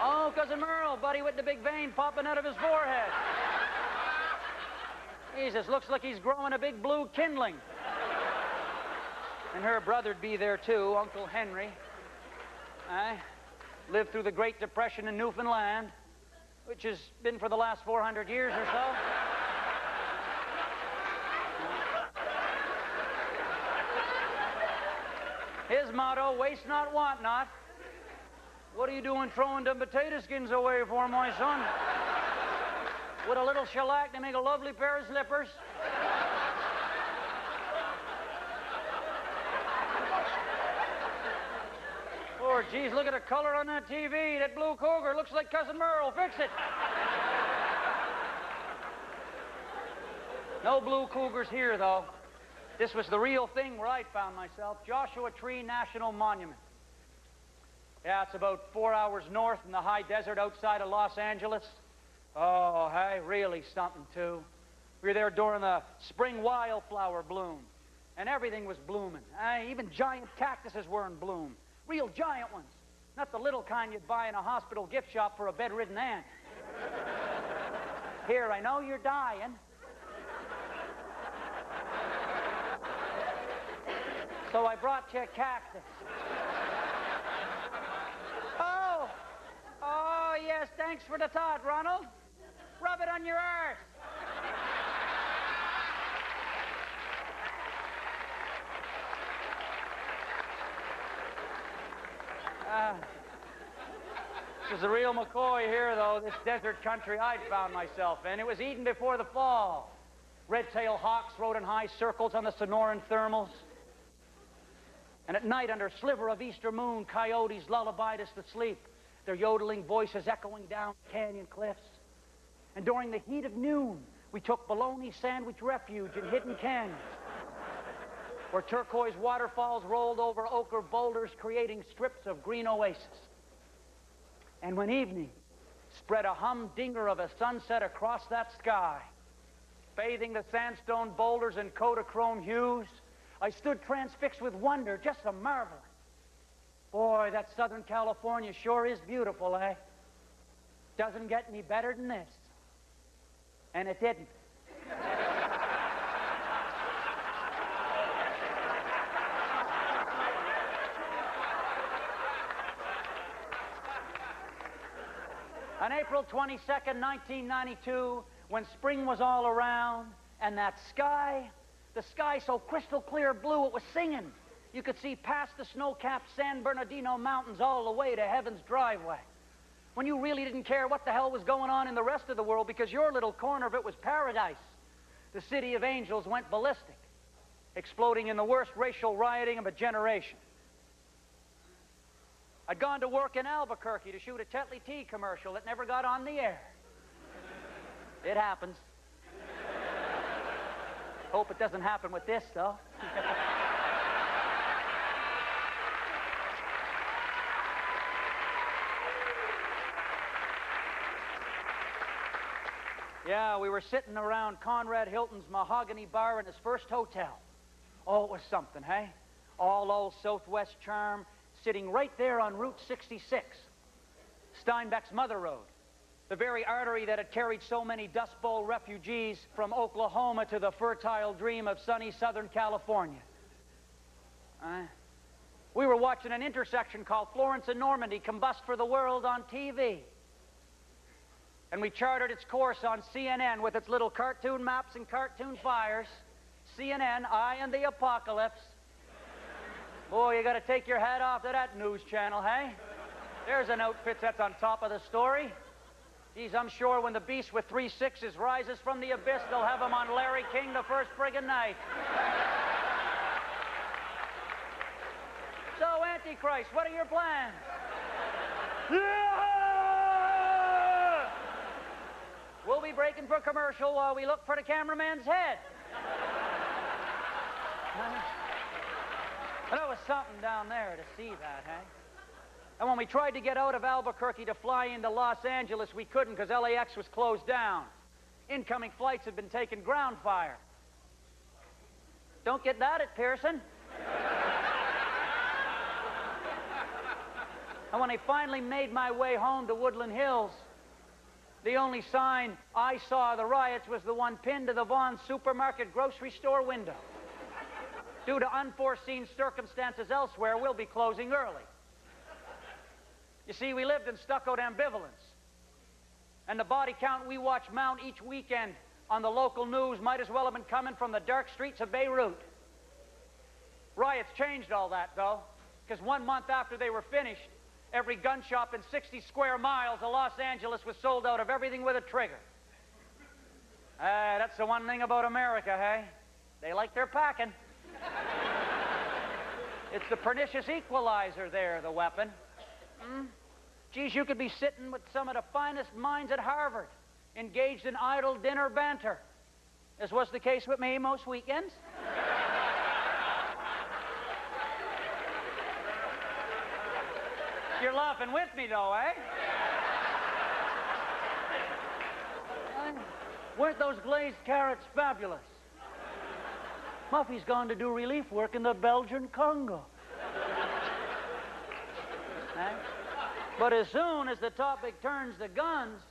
Oh, Cousin Merle, buddy with the big vein popping out of his forehead. Jesus, looks like he's growing a big blue kindling. And her brother'd be there, too, Uncle Henry. Lived through the Great Depression in Newfoundland, which has been for the last 400 years or so. His motto, waste not, want not. What are you doing throwing them potato skins away for, my son? With a little shellac to make a lovely pair of slippers. Oh, geez, look at the color on that TV. That blue cougar looks like Cousin Merle. Fix it. No blue cougars here, though. This was the real thing where I found myself. Joshua Tree National Monument. Yeah, it's about 4 hours north in the high desert outside of Los Angeles. Oh, hey, really something, too. We were there during the spring wildflower bloom, and everything was blooming. Even giant cactuses were in bloom. Real giant ones. Not the little kind you'd buy in a hospital gift shop for a bedridden aunt. Here, I know you're dying. So I brought you a cactus. Oh, yes, thank thanks for the tot, Ronald. Rub it on your arse. This is a real McCoy here, though, this desert country I'd found myself in. It was Eden before the fall. Red-tailed hawks rode in high circles on the Sonoran thermals. And at night, under a sliver of Easter moon, coyotes lullabied us to sleep, their yodeling voices echoing down canyon cliffs. And during the heat of noon, we took bologna sandwich refuge in hidden canyons, where turquoise waterfalls rolled over ochre boulders, creating strips of green oasis. And when evening spread a humdinger of a sunset across that sky, bathing the sandstone boulders in Kodachrome hues, I stood transfixed with wonder, just a marveling. Boy, that Southern California sure is beautiful, eh? Doesn't get any better than this. And it didn't. On April 22nd, 1992, when spring was all around, and that sky, the sky so crystal clear blue it was singing. You could see past the snow-capped San Bernardino Mountains all the way to Heaven's driveway. When you really didn't care what the hell was going on in the rest of the world because your little corner of it was paradise. The city of angels went ballistic, exploding in the worst racial rioting of a generation. I'd gone to work in Albuquerque to shoot a Tetley Tea commercial that never got on the air. It happens. Hope it doesn't happen with this, though. Yeah, we were sitting around Conrad Hilton's mahogany bar in his first hotel. Oh, it was something, hey? All old Southwest charm, sitting right there on Route 66, Steinbeck's Mother Road, the very artery that had carried so many Dust Bowl refugees from Oklahoma to the fertile dream of sunny Southern California. We were watching an intersection called Florence and Normandy combust for the world on TV. And we charted its course on CNN with its little cartoon maps and cartoon fires. CNN, Eye and the Apocalypse. Boy, you got to take your hat off to that news channel, hey? There's an outfit that's on top of the story. Geez, I'm sure when the beast with 3 6s rises from the abyss, they'll have him on Larry King the first friggin' night. So, Antichrist, what are your plans? We'll be breaking for commercial while we look for the cameraman's head. But it was something down there to see that, hey? And when we tried to get out of Albuquerque to fly into Los Angeles, we couldn't because LAX was closed down. Incoming flights had been taking ground fire. Don't get that at Pearson. And when I finally made my way home to Woodland Hills, the only sign I saw of the riots was the one pinned to the Vaughn's supermarket grocery store window. Due to unforeseen circumstances elsewhere, we'll be closing early. You see, we lived in stuccoed ambivalence. And the body count we watch mount each weekend on the local news might as well have been coming from the dark streets of Beirut. Riots changed all that, though, because 1 month after they were finished, every gun shop in 60 square miles of Los Angeles was sold out of everything with a trigger. That's the one thing about America, hey? They like their packing. It's the pernicious equalizer there, the weapon. Geez, you could be sitting with some of the finest minds at Harvard, engaged in idle dinner banter, as was the case with me most weekends. You're laughing with me, though, eh? Weren't those glazed carrots fabulous? Muffy's gone to do relief work in the Belgian Congo. But as soon as the topic turns to guns,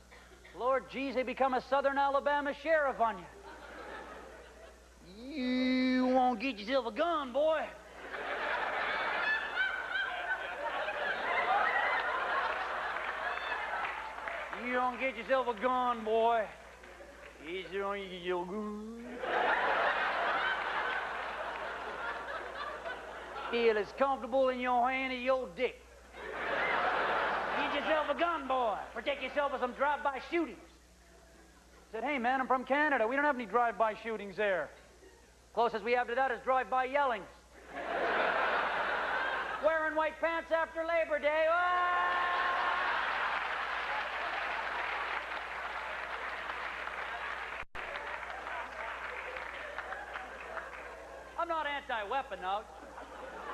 Lord geez, they become a Southern Alabama sheriff on you. You won't get yourself a gun, boy. You Easy on, get yourself a gun, boy. Easy on, you get your gun. Feel as comfortable in your hand as your dick. Get yourself a gun, boy. Protect yourself from some drive-by shootings. Said, hey, man, I'm from Canada. We don't have any drive-by shootings there. Closest we have to that is drive-by yellings. Wearing white pants after Labor Day. I'm not anti-weapon, though.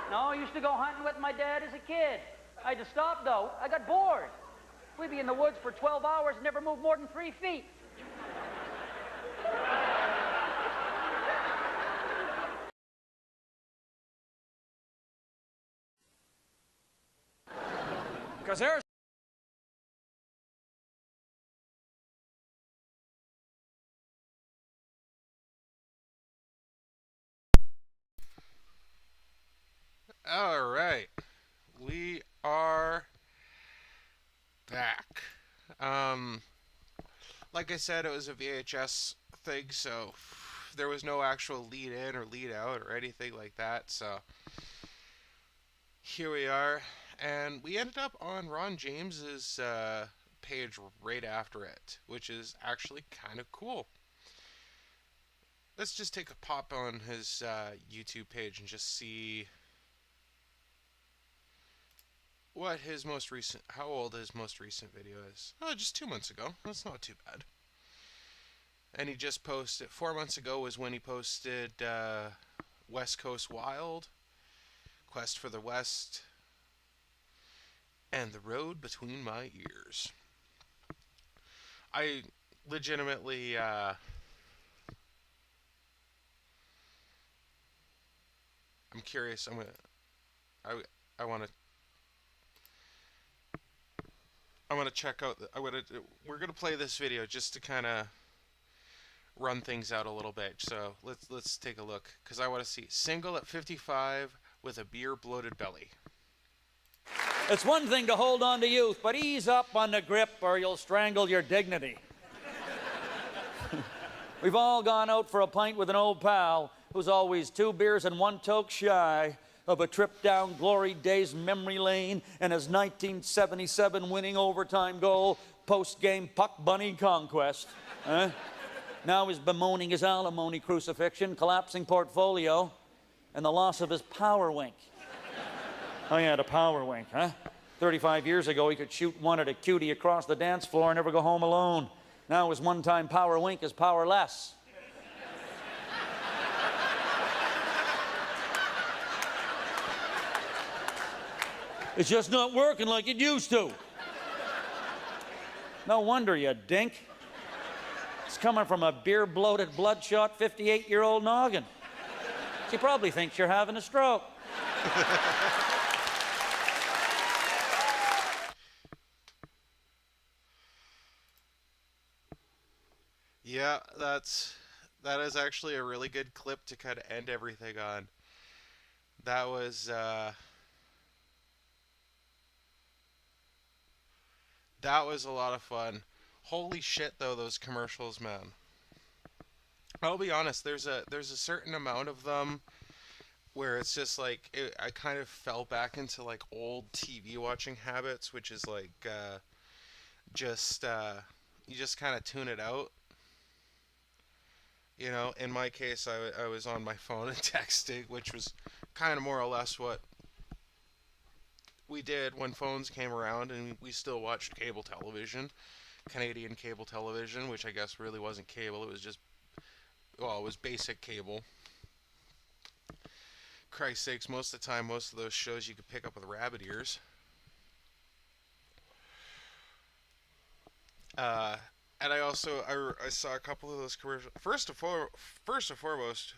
No, I used to go hunting with my dad as a kid. I had to stop, though. I got bored. We'd be in the woods for 12 hours and never move more than 3 feet. Because there's... All right, we are back. Like I said, it was a VHS thing, so there was no actual lead in or lead out or anything like that, so here we are, and we ended up on Ron James's page right after it, which is actually kind of cool. Let's just take a pop on his YouTube page and just see what his most recent, how old his most recent video is. Oh, just 2 months ago. That's not too bad. And he just posted, 4 months ago was when he posted West Coast Wild, Quest for the West, and The Road Between My Ears. I legitimately, I'm curious, I want to check out, we're going to play this video just to kind of run things out a little bit. So let's take a look, because I want to see single at 55 with a beer bloated belly. It's one thing to hold on to youth, but ease up on the grip or you'll strangle your dignity. We've all gone out for a pint with an old pal who's always 2 beers and 1 toke shy of a trip down glory days memory lane and his 1977 winning overtime goal, post-game puck bunny conquest. Now he's bemoaning his alimony crucifixion, collapsing portfolio, and the loss of his power wink. Oh yeah, the power wink, huh? 35 years ago, he could shoot one at a cutie across the dance floor and never go home alone. Now his one-time power wink is powerless. It's just not working like it used to. No wonder, you dink. It's coming from a beer-bloated, bloodshot 58-year-old noggin. She probably thinks you're having a stroke. Yeah, that is actually a really good clip to kind of end everything on. That was a lot of fun. Holy shit, though, those commercials, man. I'll be honest, there's a certain amount of them where it's just like, I kind of fell back into like old TV watching habits, which is like you just kind of tune it out. You know, in my case, I was on my phone and texting, which was kind of more or less what we did when phones came around, and we still watched cable television, Canadian cable television, which I guess really wasn't cable. It was just, well, it was basic cable. Christ's sakes, most of the time, most of those shows you could pick up with rabbit ears. And I also, I saw a couple of those commercials. First and foremost,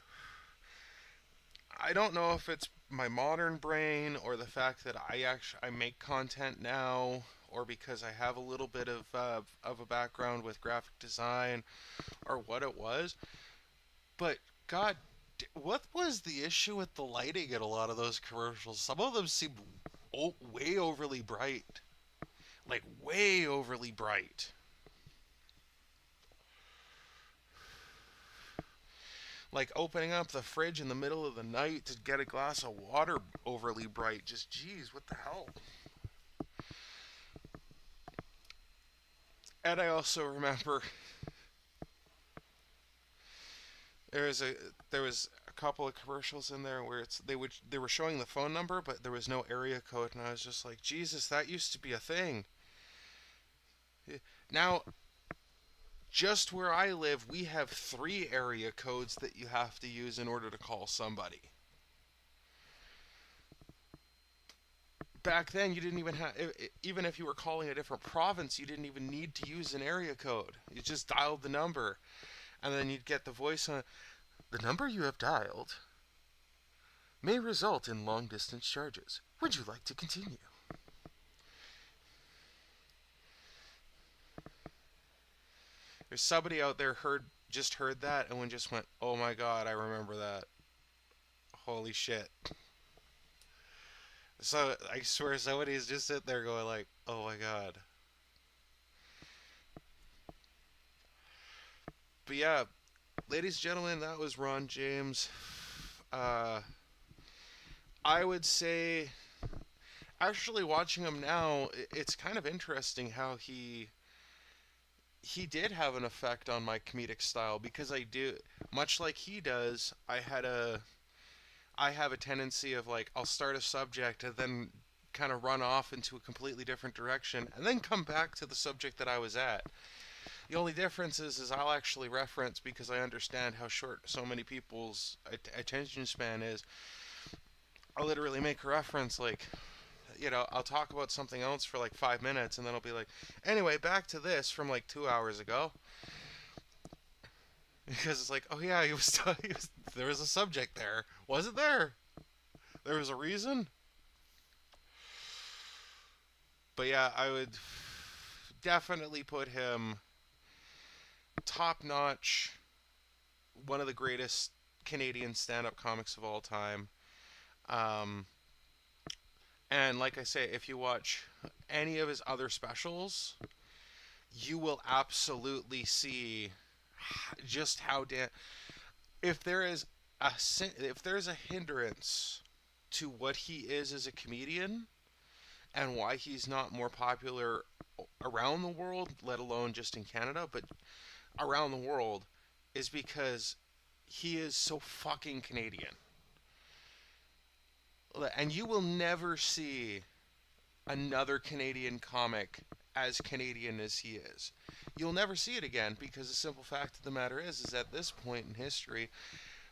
I don't know if it's my modern brain or the fact that I make content now, or because I have a little bit of a background with graphic design, or what it was. But God, what was the issue with the lighting in a lot of those commercials? Some of them seemed way overly bright. Like, way overly bright. Like opening up the fridge in the middle of the night to get a glass of water overly bright. Just, geez, what the hell? And I also remember there was a couple of commercials in there where they were showing the phone number, but there was no area code, and I was just like, Jesus, that used to be a thing. Now, just where I live, we have 3 area codes that you have to use in order to call somebody. Back then, you didn't even have, even if you were calling a different province, you didn't even need to use an area code. You just dialed the number, and then you'd get the voice on, the number you have dialed may result in long-distance charges. Would you like to continue? There's somebody out there just heard that and just went, oh my god, I remember that. Holy shit. So, I swear somebody's just sitting there going like, oh my god. But yeah, ladies and gentlemen, that was Ron James. I would say, actually watching him now, it's kind of interesting how he did have an effect on my comedic style, because I do, much like he does, I have a tendency of like, I'll start a subject and then kind of run off into a completely different direction and then come back to the subject that I was at. The only difference is I'll actually reference, because I understand how short so many people's attention span is. I'll literally make a reference, like, you know, I'll talk about something else for like 5 minutes, and then I'll be like, anyway, back to this from like 2 hours ago. Because it's like, oh yeah, there was a subject there. Was it there? There was a reason? But yeah, I would definitely put him top-notch, one of the greatest Canadian stand-up comics of all time. And like I say, if you watch any of his other specials, you will absolutely see just how if there's a hindrance to what he is as a comedian and why he's not more popular around the world, let alone just in Canada, but around the world, is because he is so fucking Canadian. And you will never see another Canadian comic as Canadian as he is. You'll never see it again, because the simple fact of the matter is at this point in history,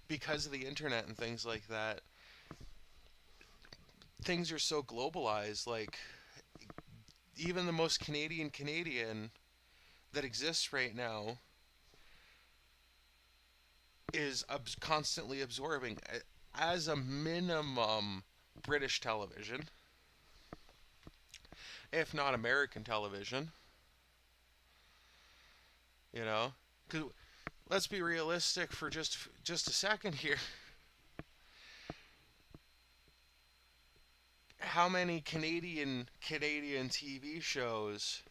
because of the internet and things like that, things are so globalized. Like, even the most Canadian that exists right now is constantly absorbing, as a minimum, British television, if not American television. You know, 'cause let's be realistic for just a second here. How many Canadian TV shows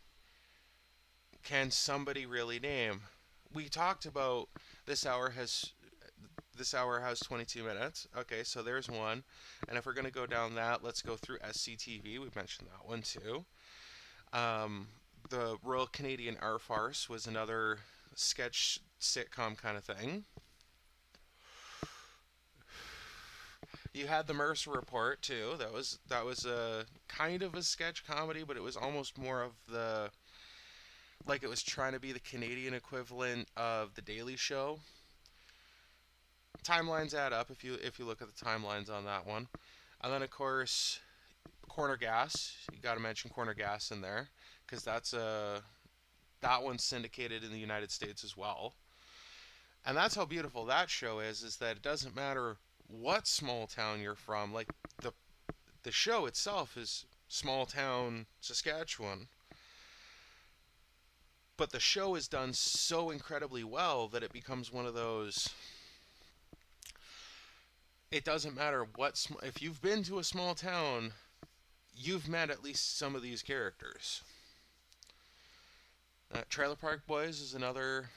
can somebody really name? We talked about this hour has 22 minutes. Okay, so there's one. And if we're going to go down that, let's go through SCTV. We mentioned that one too. The Royal Canadian Air Farce was another sketch sitcom kind of thing. You had the Mercer Report too. That was a kind of a sketch comedy, but it was almost more of the, like, it was trying to be the Canadian equivalent of The Daily Show. Timelines add up if you look at the timelines on that one. And then of course, Corner Gas. You got to mention Corner Gas in there, because that one's syndicated in the United States as well. And that's how beautiful that show is that it doesn't matter what small town you're from. Like, the show itself is small town Saskatchewan, but the show is done so incredibly well that it becomes one of those, it doesn't matter if you've been to a small town, you've met at least some of these characters. Trailer Park Boys is another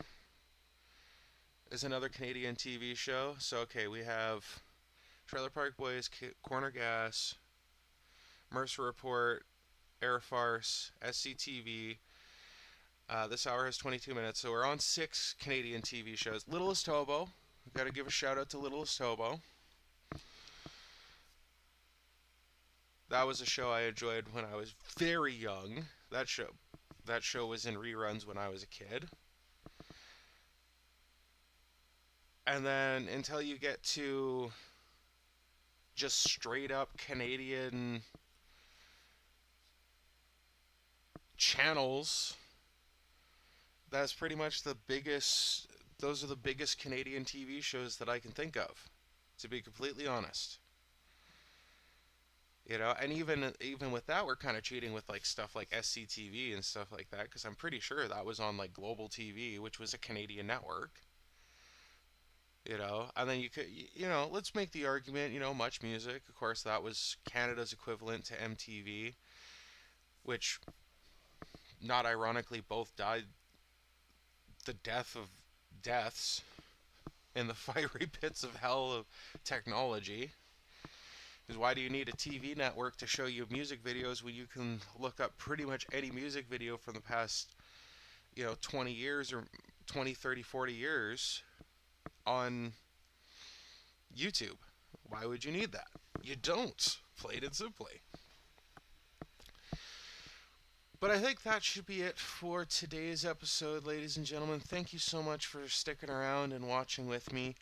is another Canadian TV show. So, okay, we have Trailer Park Boys, Corner Gas, Mercer Report, Air Farce, SCTV. This hour has 22 minutes, so we're on 6 Canadian TV shows. Littlest Hobo. We've got to give a shout out to Littlest Hobo. That was a show I enjoyed when I was very young. That show was in reruns when I was a kid. And then until you get to just straight up Canadian channels, that's pretty much those are the biggest Canadian TV shows that I can think of, to be completely honest. You know, and even with that, we're kind of cheating with like stuff like SCTV and stuff like that, because I'm pretty sure that was on like Global TV, which was a Canadian network. You know, and then you could, you know, let's make the argument, you know, Much Music, of course, that was Canada's equivalent to MTV, which, not ironically, both died the death of deaths in the fiery pits of hell of technology. Because why do you need a TV network to show you music videos when you can look up pretty much any music video from the past, you know, 20 years or 20, 30, 40 years on YouTube? Why would you need that? You don't. Plain and simply. But I think that should be it for today's episode, ladies and gentlemen. Thank you so much for sticking around and watching with me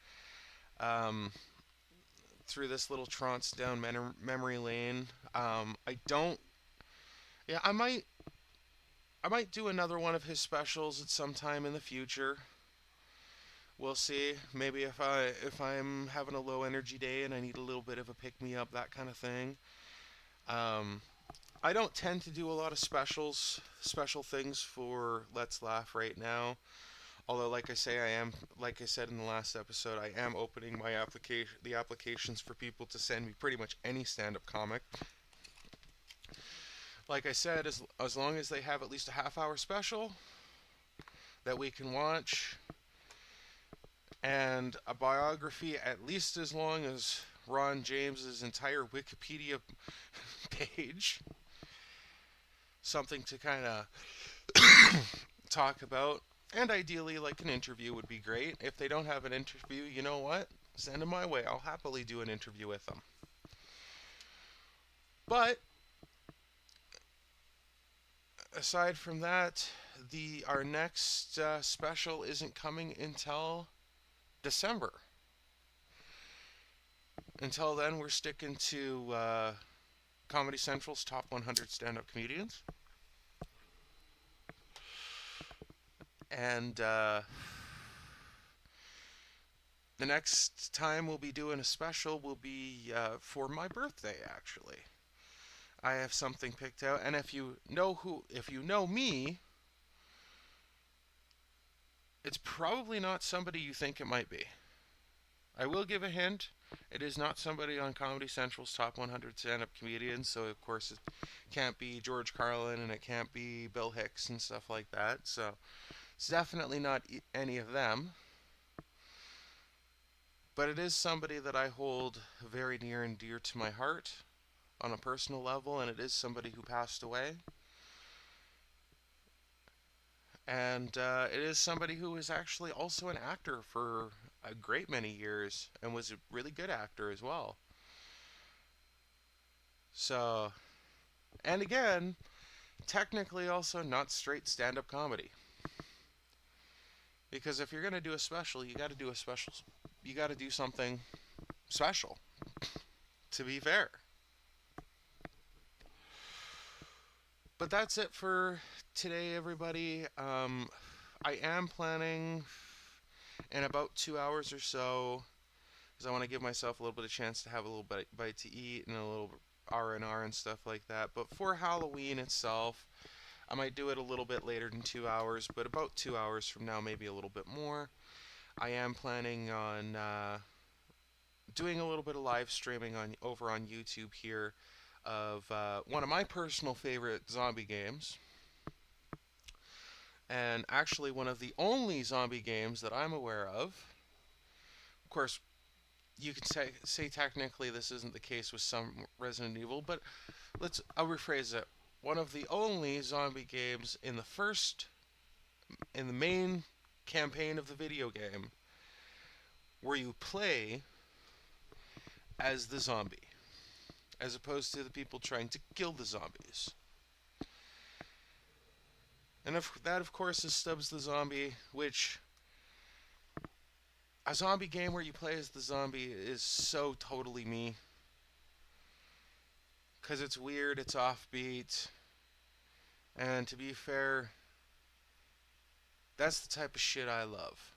through this little trance down memory lane. I might do another one of his specials at some time in the future. We'll see. Maybe if I'm having a low energy day and I need a little bit of a pick me up, that kind of thing. I don't tend to do a lot of special things for Let's Laugh right now. Although, like I said in the last episode, I am opening the applications for people to send me pretty much any stand-up comic. Like I said, as long as they have at least a half-hour special that we can watch, and a biography at least as long as Ron James's entire Wikipedia page, something to kind of talk about. And ideally, like an interview would be great. If they don't have an interview, you know what? Send them my way. I'll happily do an interview with them. But aside from that, our next special isn't coming until December. Until then, we're sticking to Comedy Central's Top 100 Stand-Up Comedians. And the next time we'll be doing a special will be for my birthday, actually. I have something picked out, and if you know me, it's probably not somebody you think it might be. I will give a hint. It is not somebody on Comedy Central's Top 100 Stand-Up Comedians, so of course it can't be George Carlin and it can't be Bill Hicks and stuff like that, so it's definitely not any of them. But it is somebody that I hold very near and dear to my heart on a personal level, and it is somebody who passed away. And it is somebody who was actually also an actor for a great many years and was a really good actor as well. So, and again, technically also not straight stand-up comedy. Because if you're going to do a special, you got to do something special, to be fair. But that's it for today, everybody. I am planning in about 2 hours or so, because I want to give myself a little bit of chance to have a little bite to eat and a little R&R and stuff like that. But for Halloween itself, I might do it a little bit later than 2 hours, but about 2 hours from now, maybe a little bit more. I am planning on doing a little bit of live streaming over on YouTube here of one of my personal favorite zombie games. And actually one of the only zombie games that I'm aware of course, you can say technically this isn't the case with some Resident Evil, but I'll rephrase it. One of the only zombie games in the main campaign of the video game where you play as the zombie, as opposed to the people trying to kill the zombies. And that, of course, is Stubbs the Zombie, which a zombie game where you play as the zombie is so totally me. Because it's weird, it's offbeat, and to be fair, that's the type of shit I love.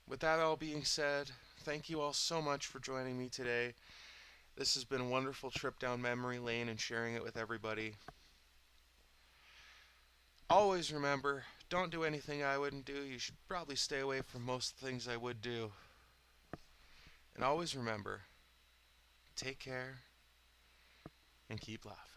With that all being said, thank you all so much for joining me today. This has been a wonderful trip down memory lane and sharing it with everybody. Always remember, don't do anything I wouldn't do. You should probably stay away from most things I would do. And always remember, take care and keep laughing.